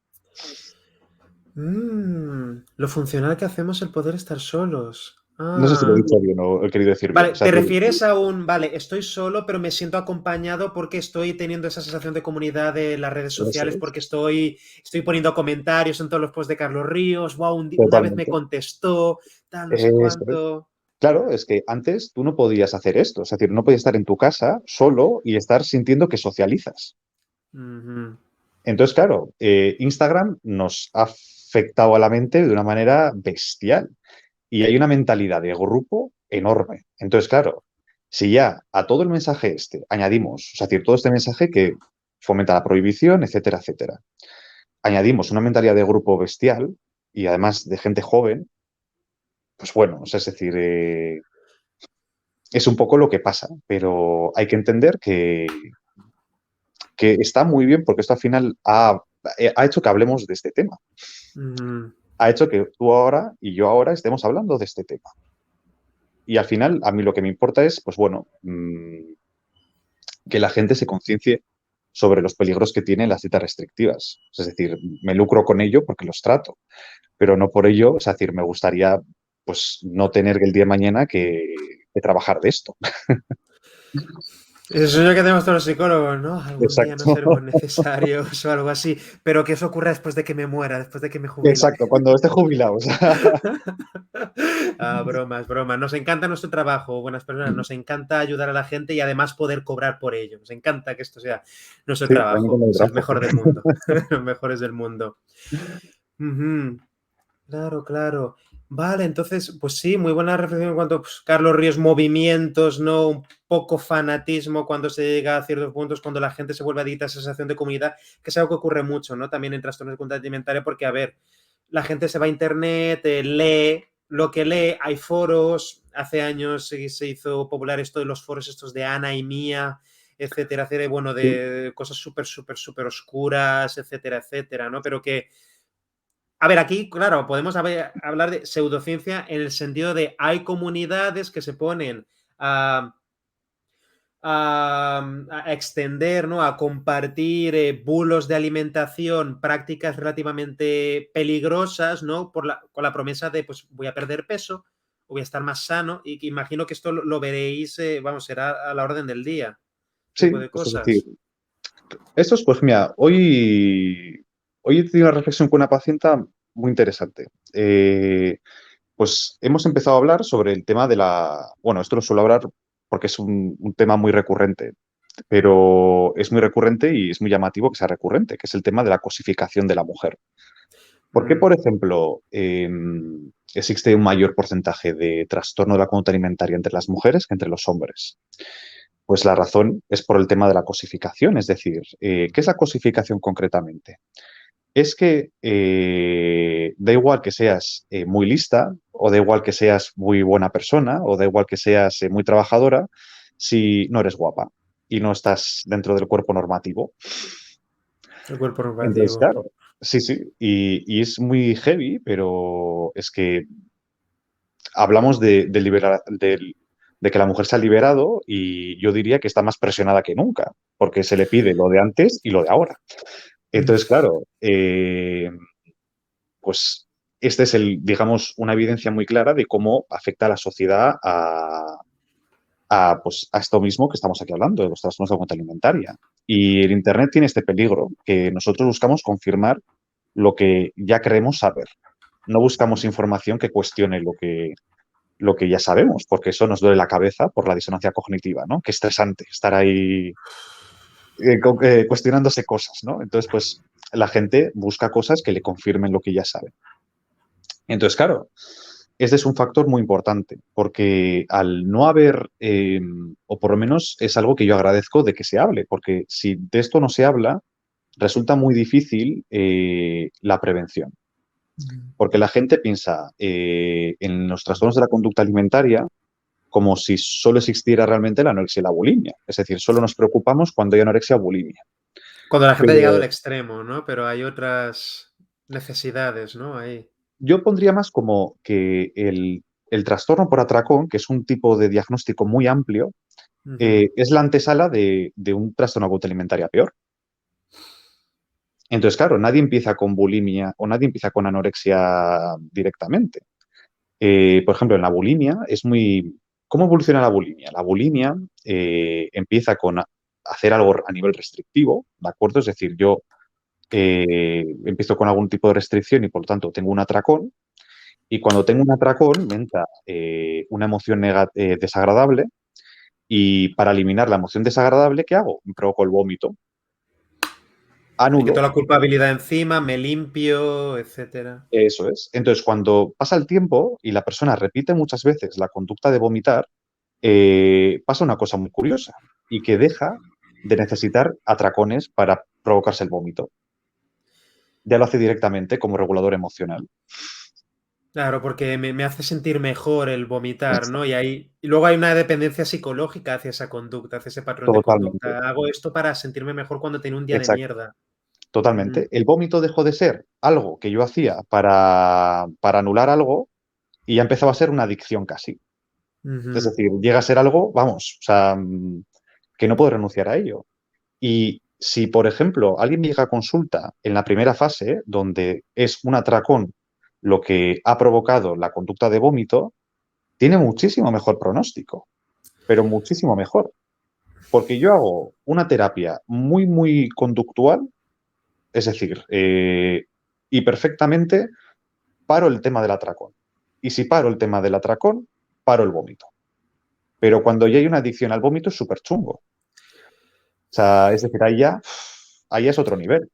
Lo funcional que hacemos el poder estar solos. No sé si lo he Ah. dicho bien o he querido decir bien. Vale, O sea, te refieres a un, vale, estoy solo, pero me siento acompañado porque estoy teniendo esa sensación de comunidad de las redes eso sociales, es, porque estoy poniendo comentarios en todos los posts de Carlos Ríos, wow, una vez me totalmente. contestó, tal, no sé Eso es. cuánto. Claro, es que antes tú no podías hacer esto, es decir, no podías estar en tu casa solo y estar sintiendo que socializas. Ujú. Entonces, claro, Instagram nos ha afectado a la mente de una manera bestial y hay una mentalidad de grupo enorme. Entonces, claro, si ya a todo el mensaje este añadimos, o sea, es decir, todo este mensaje que fomenta la prohibición, etcétera, etcétera, añadimos una mentalidad de grupo bestial y además de gente joven, pues bueno, o sea, es decir, es un poco lo que pasa, pero hay que entender que está muy bien porque esto al final ha hecho que hablemos de este tema. Ujú. Ha hecho que tú ahora y yo ahora estemos hablando de este tema. Y al final, a mí lo que me importa es, pues bueno, que la gente se conciencie sobre los peligros que tienen las dietas restrictivas. Es decir, me lucro con ello porque los trato, pero no por ello, es decir, me gustaría pues no tener el día de mañana que trabajar de esto. Ese sueño que tenemos todos los psicólogos, ¿no? Algún día no Exacto, seremos necesarios o algo así. Pero que eso ocurra después de que me muera, después de que me jubile. exacto, cuando esté jubilado. O sea. Ah, bromas, bromas. Nos encanta nuestro trabajo, buenas personas. Nos encanta ayudar a la gente y además poder cobrar por ello. Nos encanta que esto sea nuestro Sí, a mí trabajo. me Es el trabajo. mejor del mundo. Los mejores del mundo. Ujú. Claro, claro. Vale, entonces, pues sí, muy buena reflexión en cuanto, pues, Carlos Ríos, movimientos, ¿no? Un poco fanatismo cuando se llega a ciertos puntos, cuando la gente se vuelve adicta a esa sensación de comunidad, que es algo que ocurre mucho, ¿no? También en trastornos de conducta alimentaria, porque, a ver, la gente se va a internet, lee lo que lee, hay foros, hace años se hizo popular esto de los foros estos de Ana y Mía, etcétera, etcétera, bueno, Sí, de cosas súper, súper, súper oscuras, etcétera, etcétera, ¿no? Pero que a ver, aquí, claro, podemos hablar de pseudociencia en el sentido de hay comunidades que se ponen a, a extender, ¿no? A compartir bulos de alimentación, prácticas relativamente peligrosas, ¿no? Con la promesa de, pues, voy a perder peso, voy a estar más sano, y que imagino que esto lo veréis, vamos, será a la orden del día, este tipo sí, de pues es decir, cosas. esto es, pues mira, hoy he tenido una reflexión con una paciente muy interesante. Pues hemos empezado a hablar sobre el tema de bueno, esto lo suelo hablar porque es un tema muy recurrente, pero es muy recurrente y es muy llamativo que sea recurrente, que es el tema de la cosificación de la mujer. ¿Por qué, Mm, por ejemplo, existe un mayor porcentaje de trastorno de la conducta alimentaria entre las mujeres que entre los hombres? Pues la razón es por el tema de la cosificación, es decir, ¿qué es la cosificación concretamente? Es que da igual que seas muy lista, o da igual que seas muy buena persona, o da igual que seas muy trabajadora, si no eres guapa y no estás dentro del cuerpo normativo. el cuerpo Entonces, normativo. claro, sí, sí, y es muy heavy, pero es que hablamos de que la mujer se ha liberado y yo diría que está más presionada que nunca, porque se le pide lo de antes y lo de ahora. Entonces, claro, pues este es digamos, una evidencia muy clara de cómo afecta a la sociedad pues, a esto mismo que estamos aquí hablando, de los trastornos de la conducta alimentaria. Y el Internet tiene este peligro, que nosotros buscamos confirmar lo que ya creemos saber. No buscamos información que cuestione lo que ya sabemos, porque eso nos duele la cabeza por la disonancia cognitiva, ¿no? Qué estresante estar ahí cuestionándose cosas, ¿no? Entonces, pues la gente busca cosas que le confirmen lo que ya sabe. Entonces, claro, este es un factor muy importante, porque al no haber, o por lo menos es algo que yo agradezco de que se hable, porque si de esto no se habla, resulta muy difícil la prevención. Porque la gente piensa en los trastornos de la conducta alimentaria como si solo existiera realmente la anorexia y la bulimia. Es decir, solo nos preocupamos cuando hay anorexia o bulimia. Cuando la gente ha llegado al Pero extremo, ¿no? Pero hay otras necesidades, ¿no? Ahí. yo pondría más como que el trastorno por atracón, que es un tipo de diagnóstico muy amplio, Ujú. es la antesala de un trastorno de conducta alimentaria peor. Entonces, claro, nadie empieza con bulimia o nadie empieza con anorexia directamente. Por ejemplo, en la bulimia es muy... ¿Cómo evoluciona la bulimia? La bulimia empieza con hacer algo a nivel restrictivo, ¿de acuerdo? Es decir, yo empiezo con algún tipo de restricción y por lo tanto tengo un atracón, y cuando tengo un atracón me entra una emoción desagradable, y para eliminar la emoción desagradable, ¿qué hago? Me provoco el vómito, Me quito anulo. la culpabilidad encima, me limpio, etcétera. Eso es. Entonces, cuando pasa el tiempo y la persona repite muchas veces la conducta de vomitar, pasa una cosa muy curiosa, y que deja de necesitar atracones para provocarse el vómito. Ya lo hace directamente como regulador emocional. Claro, porque me hace sentir mejor el vomitar, ¿no? Y luego hay una dependencia psicológica hacia esa conducta, hacia ese patrón de Totalmente. conducta. Hago esto para sentirme mejor cuando tengo un día de Exacto. mierda. Ujú, Totalmente. El vómito dejó de ser algo que yo hacía para anular algo, y ya empezaba a ser una adicción casi. Es ujú. decir, llega a ser algo, vamos, o sea, que no puedo renunciar a ello. Y si, por ejemplo, alguien llega a consulta en la primera fase, donde es un atracón lo que ha provocado la conducta de vómito, tiene muchísimo mejor pronóstico, pero muchísimo mejor. Porque yo hago una terapia muy, muy conductual, es decir, y perfectamente paro el tema del atracón. Y si paro el tema del atracón, paro el vómito. Pero cuando ya hay una adicción al vómito es súper chungo. O sea, es decir, ahí ya es otro nivel.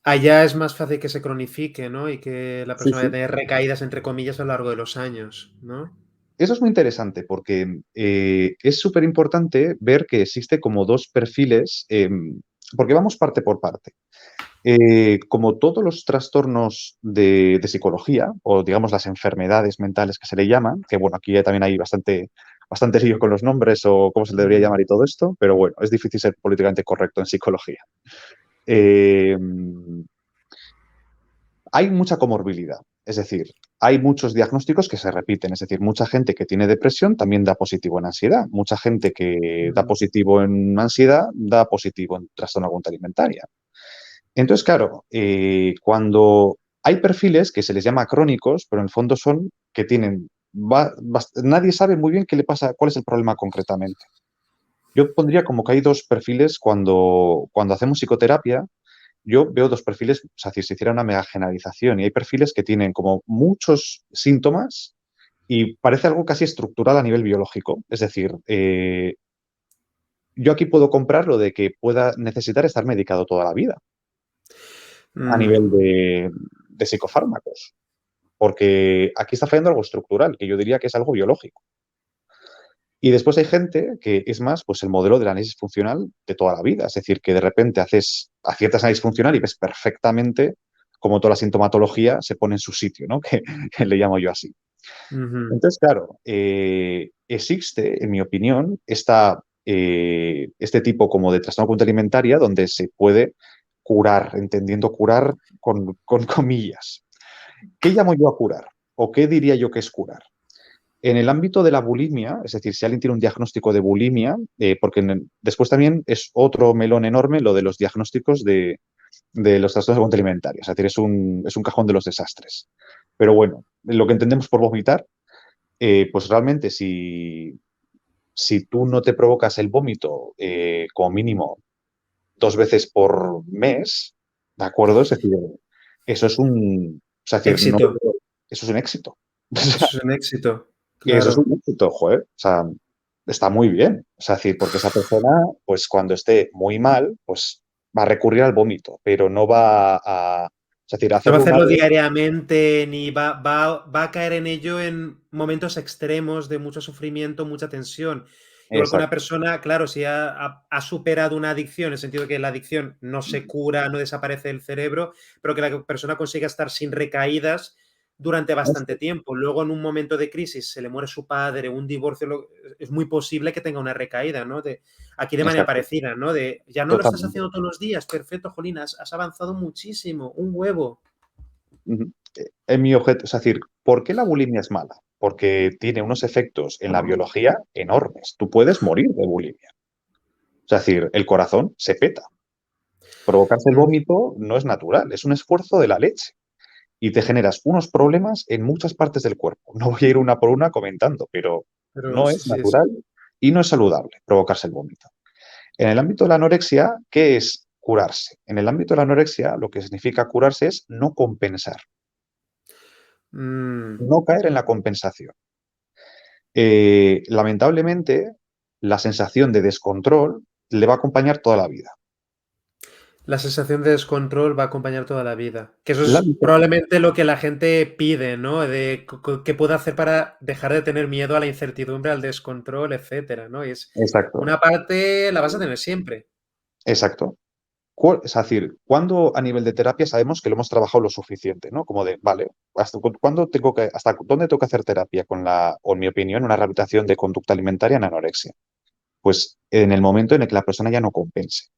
Allá es más fácil que se cronifique, ¿no? Y que la Sí, persona vaya a sí. tener recaídas, entre comillas, a lo largo de los años, ¿no? Eso es muy interesante porque es súper importante ver que existe como dos perfiles, porque vamos parte por parte. Como todos los trastornos de psicología, o digamos las enfermedades mentales que se le llaman, que bueno, aquí ya también hay bastante lío con los nombres o cómo se le debería Mm, llamar y todo esto, pero bueno, es difícil ser políticamente correcto en psicología. Eh, Hay mucha comorbilidad, es decir, hay muchos diagnósticos que se repiten, es decir, mucha gente que tiene depresión también da positivo en ansiedad, mucha gente que da mm. positivo en ansiedad da positivo en trastorno de conducta alimentaria. Entonces, claro, cuando hay perfiles que se les llama crónicos, pero en el fondo son que tienen, nadie sabe muy bien qué le pasa, cuál es el problema concretamente. Yo pondría como que hay dos perfiles cuando hacemos psicoterapia. Yo veo dos perfiles, o sea, si se hiciera una mega generalización, y hay perfiles que tienen como muchos síntomas y parece algo casi estructural a nivel biológico. Es decir, yo aquí puedo comprar lo de que pueda necesitar estar medicado toda la vida a nivel Mm. de psicofármacos, porque aquí está fallando algo estructural, que yo diría que es algo biológico. Y después hay gente que es más, pues el modelo del análisis funcional de toda la vida. Es decir, que de repente aciertas análisis funcional y ves perfectamente cómo toda la sintomatología se pone en su sitio, ¿no? Que le llamo yo así. Ujú. Entonces, claro, existe, en mi opinión, este tipo como de trastorno de conducta alimentaria donde se puede curar, entendiendo curar con comillas. ¿Qué llamo yo a curar? ¿O qué diría yo que es curar? En el ámbito de la bulimia, es decir, si alguien tiene un diagnóstico de bulimia, porque después también es otro melón enorme lo de los diagnósticos de los trastornos de conducta alimentaria. Es decir, es un cajón de los desastres. Pero bueno, lo que entendemos por vomitar, pues realmente si tú no te provocas el vómito como mínimo 2 veces por mes, ¿de acuerdo? Es decir, eso es o sea, es decir, no, Éxito. eso es un éxito. Eso es un éxito, Eso es un claro. éxito, joder. O sea, está muy bien. O sea, es decir, porque esa persona, pues cuando esté muy mal, pues va a recurrir al vómito, pero no va a, es decir, No va a hacerlo una hacerlo vez. diariamente, ni va a caer en ello en momentos extremos de mucho sufrimiento, mucha tensión. Igual que una Exacto. persona, claro, si ha superado una adicción, en el sentido de que la adicción no se cura, no desaparece del cerebro, pero que la persona consiga estar sin recaídas durante bastante Eso, tiempo. Luego, en un momento de crisis, se le muere su padre, un divorcio, es muy posible que tenga una recaída, ¿no? Aquí de manera exacto. parecida, ¿no? De ya no lo estás Totalmente. haciendo todos los días, perfecto, Jolín, has avanzado muchísimo, un huevo. Ujú. En mi objeto, es decir, ¿por qué la bulimia es mala? Porque tiene unos efectos en la biología enormes. Tú puedes morir de bulimia. Es decir, el corazón se peta. Provocarse el Mm, vómito no es natural, es un esfuerzo de la leche. Y te generas unos problemas en muchas partes del cuerpo. No voy a ir una por una comentando, pero pero no sí, es sí, es. natural y no es saludable provocarse el vómito. En el ámbito de la anorexia, ¿qué es curarse? En el ámbito de la anorexia, lo que significa curarse es no compensar, Mm, no caer en la compensación. Lamentablemente, la sensación de descontrol le va a acompañar toda la vida. la sensación de descontrol va a acompañar toda la vida. Que eso La- es probablemente lo que la gente pide, ¿no? De qué puedo hacer para dejar de tener miedo a la incertidumbre, al descontrol, etcétera, ¿no? Y es Exacto, una parte la vas a tener siempre. exacto. Es decir, cuando a nivel de terapia sabemos que lo hemos trabajado lo suficiente, ¿no? Como de, vale, hasta dónde tengo que hacer terapia o en mi opinión, una rehabilitación de conducta alimentaria en anorexia? Pues en el momento en el que la persona ya no compense.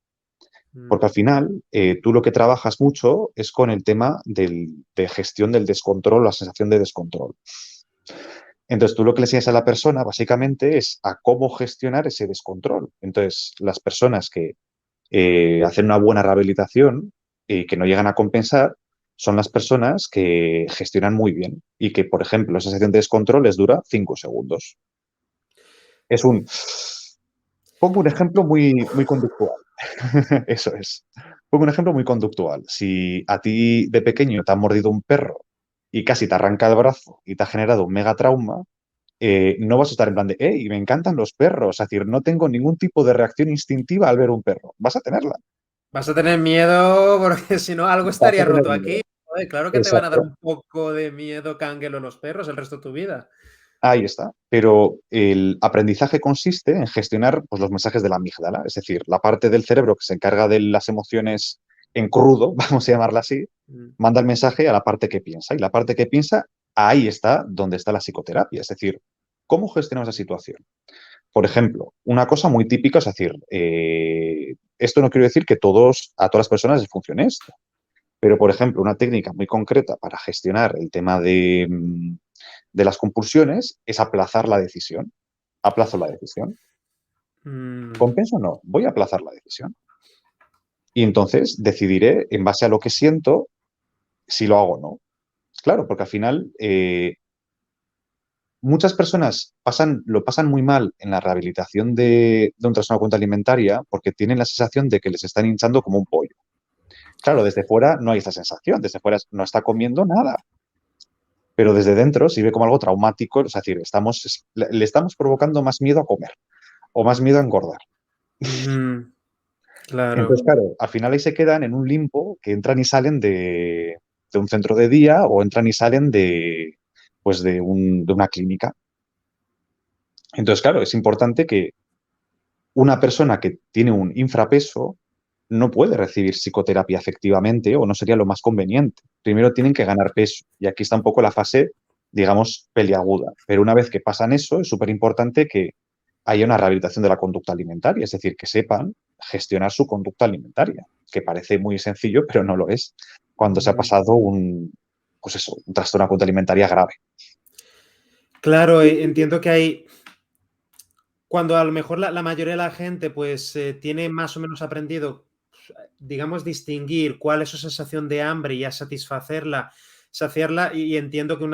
Mm, Porque al final, tú lo que trabajas mucho es con el tema de gestión del descontrol, la sensación de descontrol. Entonces, tú lo que le enseñas a la persona básicamente es a cómo gestionar ese descontrol. Entonces, las personas que hacen una buena rehabilitación y que no llegan a compensar son las personas que gestionan muy bien y que, por ejemplo, esa sensación de descontrol les dura 5 segundos. Es un... Pongo un ejemplo muy conductual. Eso es. Pongo un ejemplo muy conductual. Si a ti de pequeño te ha mordido un perro y casi te arranca el brazo y te ha generado un mega trauma, no vas a estar en plan de, hey, me encantan los perros. Es decir, no tengo ningún tipo de reacción instintiva al ver un perro. Vas a tenerla. Vas a tener miedo porque si no, algo Vas a estaría tener roto aquí. miedo. Joder, claro que te van a dar Exacto. un poco de miedo Cángelo los perros el resto de tu vida. Ahí está. Pero el aprendizaje consiste en gestionar pues, los mensajes de la amígdala, es decir, la parte del cerebro que se encarga de las emociones en crudo, vamos a llamarla así, Mm. manda el mensaje a la parte que piensa. Y la parte que piensa, ahí está donde está la psicoterapia. Es decir, ¿cómo gestionamos esa situación? Por ejemplo, una cosa muy típica es decir, esto no quiero decir que a todas las personas les funcione esto, pero por ejemplo, una técnica muy concreta para gestionar el tema de las compulsiones es aplazar la decisión. Aplazo la decisión. Mm. ¿Compenso o no? Voy a aplazar la decisión. Y entonces decidiré, en base a lo que siento, si lo hago o no. Claro, porque al final muchas personas lo pasan muy mal en la rehabilitación de un trastorno de conducta alimentaria porque tienen la sensación de que les están hinchando como un pollo. Claro, desde fuera no hay esa sensación, desde fuera no está comiendo nada, pero desde dentro se ve como algo traumático, es decir, le estamos provocando más miedo a comer o más miedo a engordar. Ujú. Entonces, Claro. claro, al final ahí se quedan en un limbo que entran y salen de un centro de día o entran y salen pues de una clínica. Entonces, claro, es importante que una persona que tiene un infrapeso no puede recibir psicoterapia efectivamente o no sería lo más conveniente. Primero tienen que ganar peso y aquí está un poco la fase, digamos, peliaguda. Pero una vez que pasan eso, es súper importante que haya una rehabilitación de la conducta alimentaria, es decir, que sepan gestionar su conducta alimentaria, que parece muy sencillo, pero no lo es cuando se ha Ujú. pasado pues eso, un trastorno de conducta alimentaria grave. Claro, entiendo que hay. Cuando a lo mejor la mayoría de la gente, pues, tiene más o menos aprendido, digamos, distinguir cuál es su sensación de hambre y a satisfacerla, saciarla, y entiendo que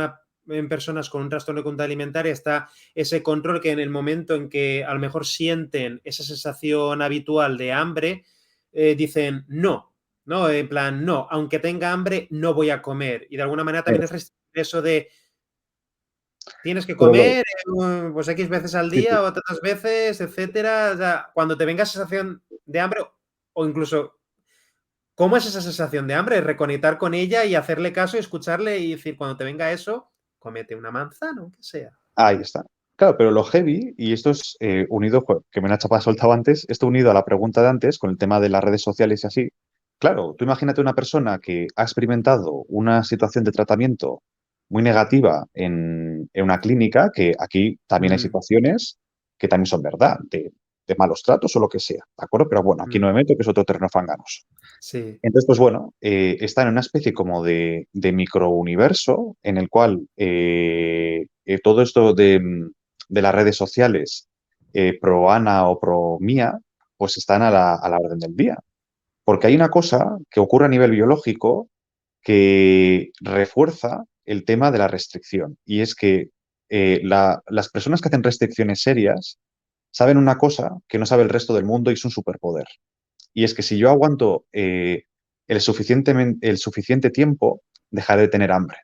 en personas con un trastorno de conducta alimentaria está ese control que en el momento en que a lo mejor sienten esa sensación habitual de hambre, dicen no, ¿no? En plan, no, aunque tenga hambre, no voy a comer. Y de alguna manera también es Eso. restringir eso de tienes que Pero comer, pues X veces al sí, sí. día o tantas veces, etcétera. O sea, cuando te venga sensación de hambre, o incluso, ¿cómo es esa sensación de hambre? Reconectar con ella y hacerle caso y escucharle y decir, cuando te venga eso, cómete una manzana, aunque sea. Ahí está. Claro, pero lo heavy, y esto es unido, que me la chapa soltado antes, esto unido a la pregunta de antes, con el tema de las redes sociales y así. Claro, tú imagínate una persona que ha experimentado una situación de tratamiento muy negativa en una clínica, que aquí también hay Mm, situaciones que también son verdad, de malos tratos o lo que sea, ¿de acuerdo? Pero bueno, aquí no mm, me meto, que es otro terreno fanganoso. sí. Entonces, pues bueno, está en una especie como de microuniverso en el cual todo esto de las redes sociales, pro Ana o pro Mía, pues están a la orden del día. Porque hay una cosa que ocurre a nivel biológico que refuerza el tema de la restricción. Y es que las personas que hacen restricciones serias saben una cosa que no sabe el resto del mundo y es un superpoder. Y es que si yo aguanto el suficiente tiempo, dejaré de tener hambre.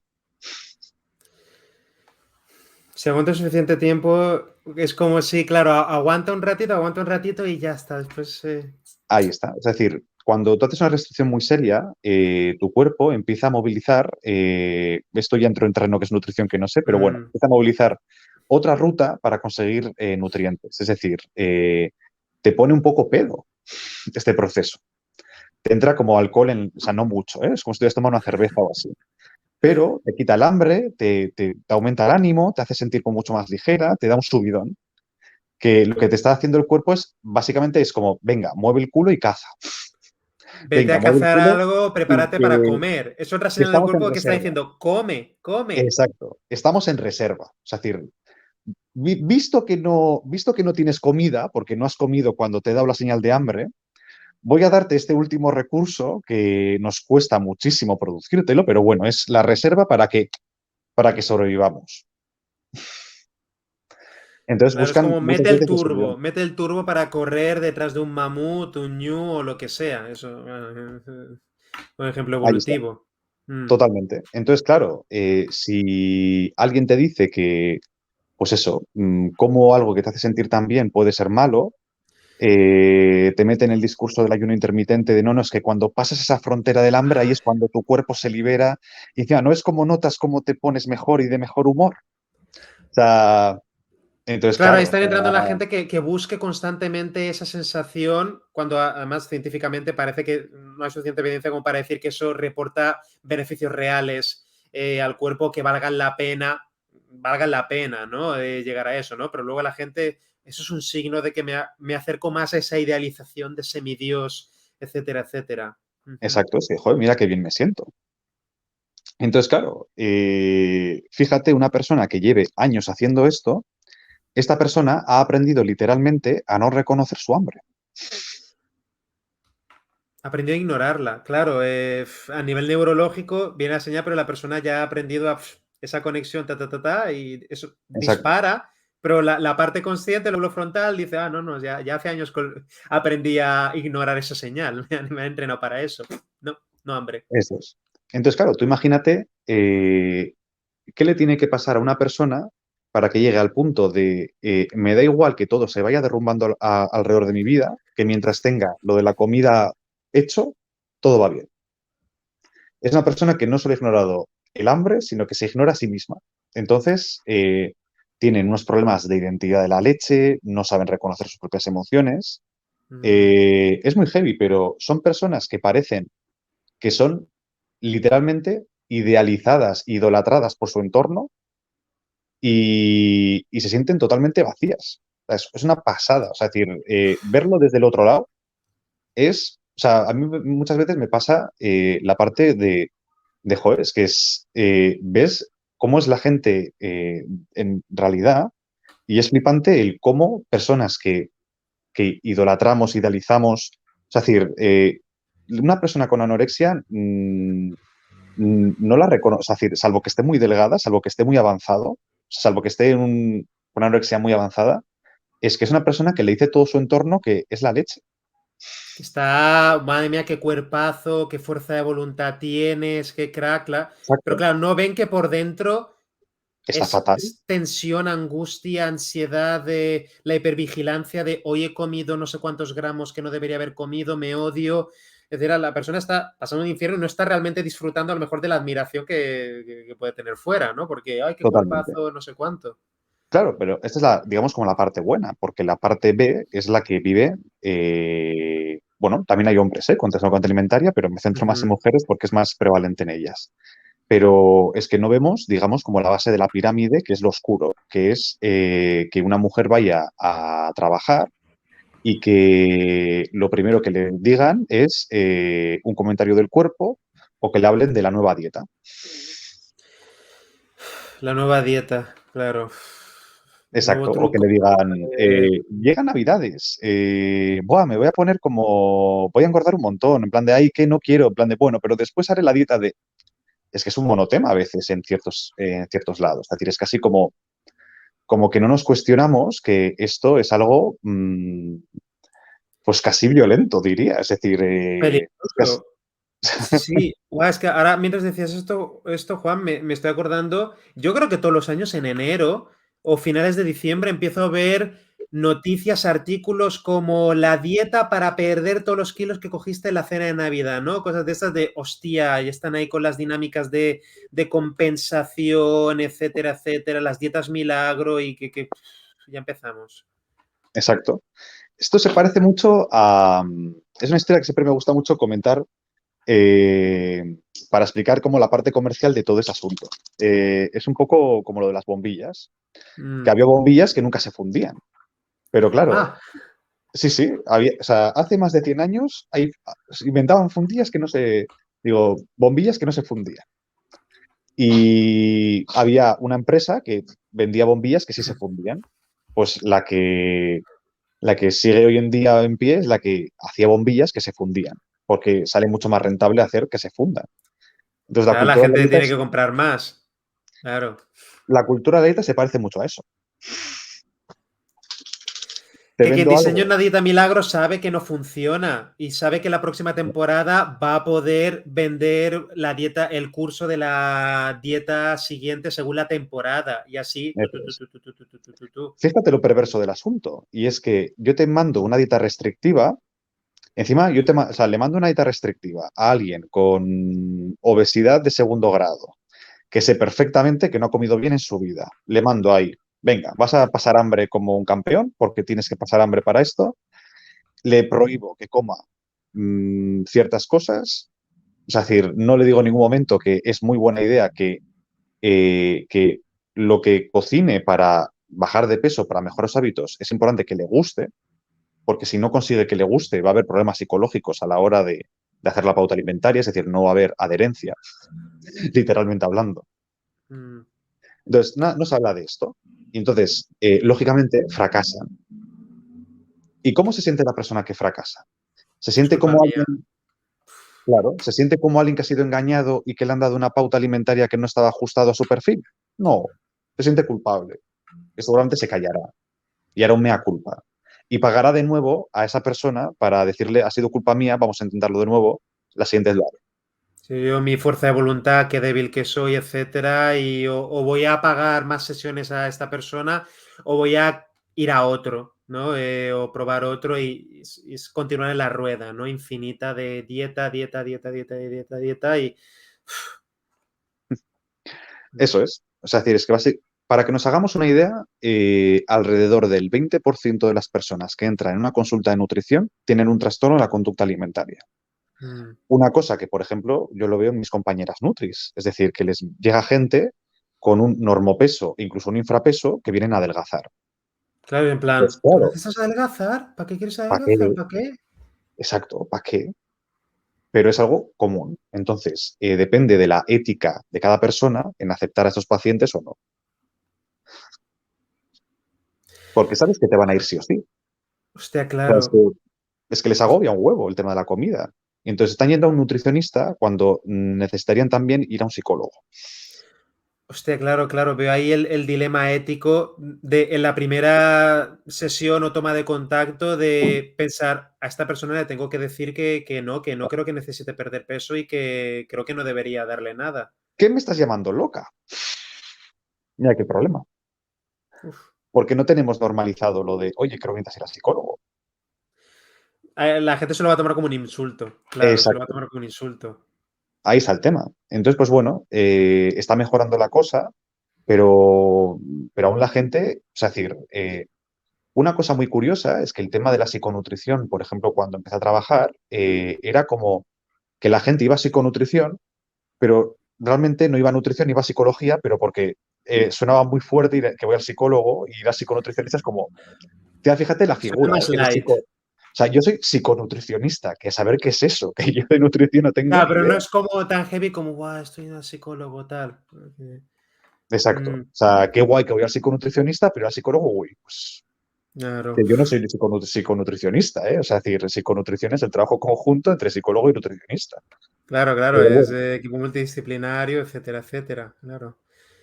Si aguanta suficiente tiempo, es como si, claro, aguanta un ratito y ya está. Después, Ahí está. Es decir, cuando tú haces una restricción muy seria, tu cuerpo empieza a movilizar, esto ya entro en terreno que es nutrición que no sé, pero bueno, mm, empieza a movilizar otra ruta para conseguir nutrientes. Es decir, te pone un poco pedo este proceso. Te entra como alcohol o sea, no mucho, ¿eh? Es como si estuvieras tomando una cerveza o así. Pero te quita el hambre, te aumenta el ánimo, te hace sentir como mucho más ligera, te da un subidón, que lo que te está haciendo el cuerpo es, básicamente es como, venga, mueve el culo y caza. vete Venga, a mueve el cazar culo algo, y prepárate para comer. Es otra que señal del estamos en cuerpo que está reserva. diciendo, come, come. Exacto, estamos en reserva. Es decir, visto que no tienes comida, porque no has comido cuando te he dado la señal de hambre, voy a darte este último recurso que nos cuesta muchísimo producírtelo, pero bueno, es la reserva para que sobrevivamos. Entonces Claro, es buscan como muchas veces ese guión. mete el turbo para correr detrás de un mamut, un ñu o lo que sea. Eso, un ejemplo Ahí está, evolutivo. Mm. totalmente. Entonces, claro, si alguien te dice que, pues eso, cómo algo que te hace sentir tan bien puede ser malo, te mete en el discurso del ayuno intermitente de no, no, es que cuando pasas esa frontera del hambre, ahí es cuando tu cuerpo se libera y encima no es como notas cómo te pones mejor y de mejor humor. O sea, entonces, Claro, ahí claro, o están entrando la sea, gente que busque constantemente esa sensación, cuando además científicamente parece que no hay suficiente evidencia como para decir que eso reporta beneficios reales al cuerpo que valgan la pena, ¿no? Llegar a eso, ¿no? Pero luego la gente, eso es un signo de que me acerco más a esa idealización de semidios, etcétera, etcétera. Ujú. exacto, es que, joder, mira qué bien me siento. Entonces, claro, fíjate, una persona que lleve años haciendo esto, esta persona ha aprendido literalmente a no reconocer su hambre. Aprendió a ignorarla, claro. A nivel neurológico viene a señal, pero la persona ya ha aprendido esa conexión, y eso Exacto, dispara, pero la parte consciente, el lóbulo frontal, dice, ah, no, no, ya hace años aprendí a ignorar esa señal, me he entrenado para eso. No, no, hambre. eso es. Entonces, claro, tú imagínate qué le tiene que pasar a una persona para que llegue al punto de me da igual que todo se vaya derrumbando alrededor de mi vida, que mientras tenga lo de la comida hecho, todo va bien. Es una persona que no solo ha ignorado el hambre, sino que se ignora a sí misma. Entonces, tienen unos problemas de identidad de la leche, no saben reconocer sus propias emociones. Mm. Es muy heavy, pero son personas que parecen que son literalmente idealizadas, idolatradas por su entorno y se sienten totalmente vacías. O sea, es una pasada. O sea, es decir, verlo desde el otro lado es, o sea, a mí muchas veces me pasa la parte de joder, es que ves cómo es la gente en realidad y es flipante el cómo personas que idolatramos, idealizamos, o sea, es decir, una persona con anorexia no la reconoce, es decir, salvo que esté muy delgada, salvo que esté muy avanzado, salvo que esté con anorexia muy avanzada, es que es una persona que le dice todo su entorno que es la leche. Que está, madre mía, qué cuerpazo, qué fuerza de voluntad tienes, qué crack. Pero Exacto. claro, no ven que por dentro Está fatal. es tensión, angustia, ansiedad de la hipervigilancia de hoy he comido no sé cuántos gramos que no debería haber comido, me odio. Es decir, la persona está pasando un infierno y no está realmente disfrutando a lo mejor de la admiración que puede tener fuera, ¿no? Porque, ay, qué Totalmente. cuerpazo, no sé cuánto. Claro, pero esta es la, digamos, como la parte buena, porque la parte B es la que vive, bueno, también hay hombres, con trastorno alimentaria, pero me centro más en Ujú. mujeres porque es más prevalente en ellas. Pero es que no vemos, digamos, como la base de la pirámide, que es lo oscuro, que es que una mujer vaya a trabajar y que lo primero que le digan es un comentario del cuerpo o que le hablen de la nueva dieta. La nueva dieta, claro. Nuevo Exacto, o que le truco. digan, llega Navidades, buah, me voy a poner como, voy a engordar un montón, en plan de, ay, que no quiero, en plan de, bueno, pero después haré la dieta de, es que es un monotema a veces en ciertos lados, es decir, es casi como que no nos cuestionamos que esto es algo, pues casi violento, diría, es decir, es casi- Peligroso. Sí, sí. Guau, es que ahora, mientras decías esto Juan, me estoy acordando. Yo creo que todos los años, en enero o finales de diciembre, empiezo a ver noticias, artículos como la dieta para perder todos los kilos que cogiste en la cena de Navidad, ¿no? Cosas de esas de hostia, y están ahí con las dinámicas de compensación, etcétera, etcétera, las dietas milagro y que ya empezamos. exacto. Esto se parece mucho a, es una historia que siempre me gusta mucho comentar para explicar como la parte comercial de todo ese asunto. Es un poco como lo de las bombillas, que Mm. había bombillas que nunca se fundían. Pero claro, Ah, sí, sí, había, o sea, hace más de 100 años se inventaban fundillas que no se, digo, bombillas que no se fundían. Y había una empresa que vendía bombillas que sí se fundían. Pues la que sigue hoy en día en pie es la que hacía bombillas que se fundían, porque sale mucho más rentable hacer que se fundan. Entonces, claro, la gente tiene que comprar más. Claro. la cultura delta se parece mucho a eso. te Que quien vendo diseñó algo. una dieta milagro sabe que no funciona y sabe que la próxima temporada va a poder vender la dieta, el curso de la dieta siguiente según la temporada y así. Eso es. Fíjate lo perverso del asunto, y es que yo te mando una dieta restrictiva. Encima, o sea, le mando una dieta restrictiva a alguien con obesidad de segundo grado, que sé perfectamente que no ha comido bien en su vida. Le mando ahí, venga, vas a pasar hambre como un campeón, porque tienes que pasar hambre para esto. Le prohíbo que coma ciertas cosas. Es decir, no le digo en ningún momento que es muy buena idea que lo que cocine para bajar de peso, para mejorar los hábitos, es importante que le guste, porque si no consigue que le guste, va a haber problemas psicológicos a la hora de hacer la pauta alimentaria, es decir, no va a haber adherencia, literalmente hablando. Mm, Entonces, no se habla de esto. Y entonces, lógicamente, fracasan. ¿Y cómo se siente la persona que fracasa? Se es siente culpa como mía. alguien, claro, se siente como alguien que ha sido engañado y que le han dado una pauta alimentaria que no estaba ajustado a su perfil. No, se siente culpable. Y seguramente se callará y hará un mea culpa. Y pagará de nuevo a esa persona para decirle, ha sido culpa mía, vamos a intentarlo de nuevo, la siguiente vez lo haré. Sí, yo, mi fuerza de voluntad, qué débil que soy, etcétera, y o voy a pagar más sesiones a esta persona o voy a ir a otro, ¿no? O probar otro y es continuar en la rueda, ¿no? Infinita de dieta, dieta, dieta, dieta, dieta, dieta y... Eso es. O sea, es decir, es que para que nos hagamos una idea, alrededor del 20% de las personas que entran en una consulta de nutrición tienen un trastorno de la conducta alimentaria. Mm. Una cosa que, por ejemplo, yo lo veo en mis compañeras Nutris, es decir, que les llega gente con un normopeso, incluso un infrapeso, que vienen a adelgazar. Claro, en Pues plan, ¿tú claro, necesitas adelgazar? ¿Para qué quieres ¿para qué? adelgazar? ¿Para qué? Exacto, ¿para qué? Pero es algo común. Entonces, depende de la ética de cada persona en aceptar a estos pacientes o no. Porque sabes que te van a ir sí o sí. Hostia, O sea, claro. es que les agobia un huevo el tema de la comida. Y entonces están yendo a un nutricionista cuando necesitarían también ir a un psicólogo. Hostia, claro, claro, veo ahí el dilema ético de en la primera sesión o toma de contacto de pensar a esta persona le tengo que decir que no creo que necesite perder peso y que creo que no debería darle nada. ¿Qué me estás llamando loca? Mira qué problema. Uf. Porque no tenemos normalizado lo de, oye, creo que necesitas ir al psicólogo. La gente se lo va a tomar como un insulto, claro, se lo va a Exacto. tomar como un insulto. Ahí está el tema. Entonces, pues bueno, está mejorando la cosa, pero, pero aún la gente, o sea, es decir, una cosa muy curiosa es que el tema de la psiconutrición, por ejemplo, cuando empecé a trabajar, era como que la gente iba a psiconutrición, pero realmente no iba a nutrición, iba a psicología, pero porque sonaba muy fuerte que voy al psicólogo y ir al psiconutricionista es como, tía, fíjate la Suena figura, más eres light. O sea, yo soy psiconutricionista, que saber qué es eso, que yo de nutrición no tengo Claro, ni pero no idea. es como tan heavy como, guau, estoy en el psicólogo, tal. Exacto. O Mm, sea, qué guay que voy al psiconutricionista, pero al psicólogo, uy, pues que claro. yo no soy psiconutricionista, ¿eh? O sea, es decir, psiconutrición es el trabajo conjunto entre psicólogo y nutricionista. Claro, claro, Pero es bueno, equipo multidisciplinario, etcétera, etcétera, claro.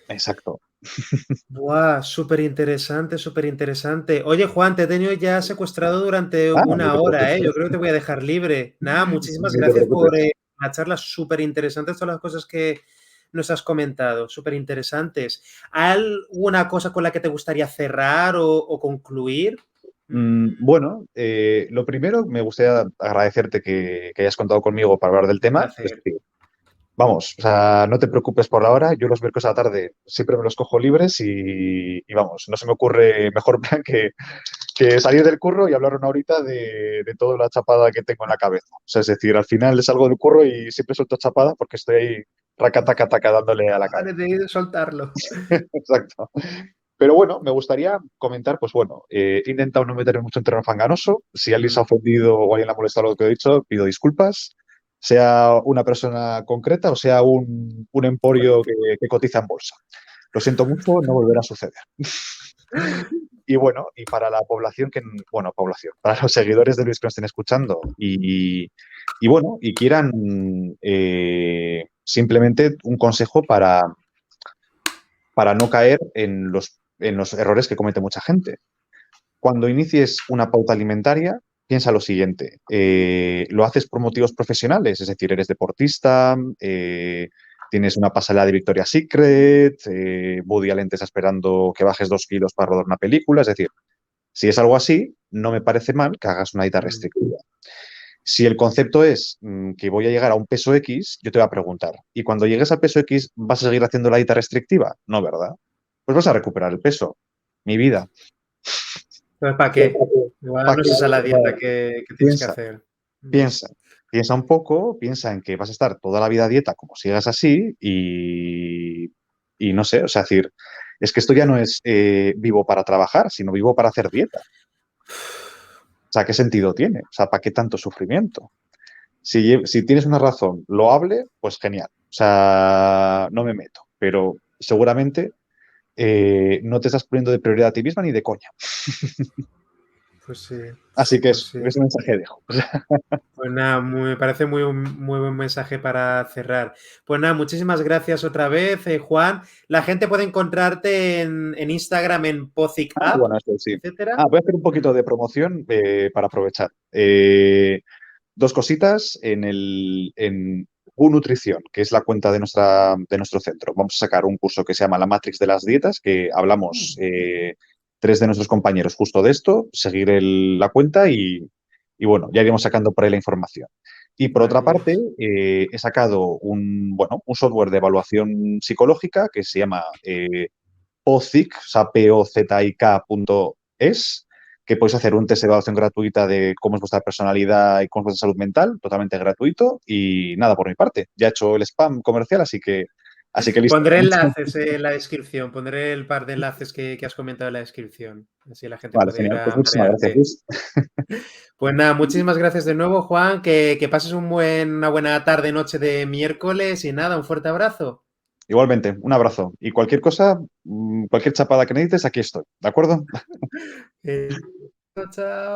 exacto. Buah, súper interesante, súper interesante. Oye, Juan, te he tenido ya secuestrado durante Ah, no una te hora, ¿eh? Yo preocupes. creo que te voy a dejar libre. Nada, muchísimas No te gracias por preocupes. la charla, súper interesante, todas las cosas que nos has comentado, súper interesantes. ¿Hay alguna cosa con la que te gustaría cerrar o concluir? Bueno, lo primero, me gustaría agradecerte que hayas contado conmigo para hablar del Un tema. Es placer. decir, vamos, o sea, no te preocupes por la hora. Yo los miércoles a la tarde siempre me los cojo libres y vamos, no se me ocurre mejor plan que salir del curro y hablar una horita de toda la chapada que tengo en la cabeza. O sea, es decir, al final salgo del curro y siempre suelto chapada porque estoy ahí racataca dándole a la Ah, cabeza. necesito soltarlo. Exacto. Pero bueno, me gustaría comentar, pues bueno, he intentado no meterme mucho en terreno fanganoso. Si alguien se ha Mm. ofendido o alguien le ha molestado lo que he dicho, pido disculpas. Sea una persona concreta o sea un emporio que cotiza en bolsa. Lo siento mucho, no volverá a suceder. Y bueno, y para la población bueno, población, para los seguidores de Luis que nos estén escuchando y bueno, y quieran simplemente un consejo para no caer en los errores que comete mucha gente. Cuando inicies una pauta alimentaria, piensa lo siguiente. ¿Lo haces por motivos profesionales? Es decir, eres deportista, tienes una pasarela de Victoria's Secret, Woody Allen te está esperando que bajes 2 kilos para rodar una película. Es decir, si es algo así, no me parece mal que hagas una dieta Mm. restrictiva. Si el concepto es que voy a llegar a un peso X, yo te voy a preguntar, ¿y cuando llegues al peso X vas a seguir haciendo la dieta restrictiva? No, ¿verdad? Pues vas a recuperar el peso. Mi vida. Entonces, ¿para qué? Igual ¿Para no qué? es esa la O sea, dieta que tienes que piensa, hacer. Mm. piensa, piensa un poco, piensa en que vas a estar toda la vida a dieta como sigas así y no sé, o sea, decir, es que esto ya no es vivo para trabajar, sino vivo para hacer dieta. O sea, ¿qué sentido tiene? O sea, ¿para qué tanto sufrimiento? Si tienes una razón loable, pues genial. O sea, no me meto, pero seguramente no te estás poniendo de prioridad a ti misma ni de coña. Pues sí, Así que pues eso, sí. ese mensaje dejo. Pues nada, me parece muy buen mensaje para cerrar. Pues nada, muchísimas gracias otra vez, Juan. La gente puede encontrarte en Instagram en Pozic App, Bueno, eso sí. etcétera. Voy a hacer un Mm. poquito de promoción para aprovechar. Dos cositas en Nutrición, que es la cuenta de nuestro centro. Vamos a sacar un curso que se llama La Matrix de las Dietas, que hablamos tres de nuestros compañeros justo de esto, seguir la cuenta y bueno, ya iremos sacando por ahí la información. Y por otra parte, Maravilloso. he sacado un software de evaluación psicológica que se llama POZIK, o sea, POZIK.es, que podéis hacer un test de evaluación gratuita de cómo es vuestra personalidad y cómo es vuestra salud mental, totalmente gratuito. Y nada, por mi parte, ya he hecho el spam comercial, así que listo. Pondré enlaces en la descripción, pondré el par de enlaces que has comentado en la descripción. Así la gente Vale, puede ir genial. Pues a muchísimas gracias, marearte. Luis. Pues nada, muchísimas gracias de nuevo, Juan. Que pases una buena tarde, noche de miércoles y nada, un fuerte abrazo. Igualmente, un abrazo. Y cualquier cosa, cualquier chapada que necesites, aquí estoy. ¿De acuerdo? Eh, chao.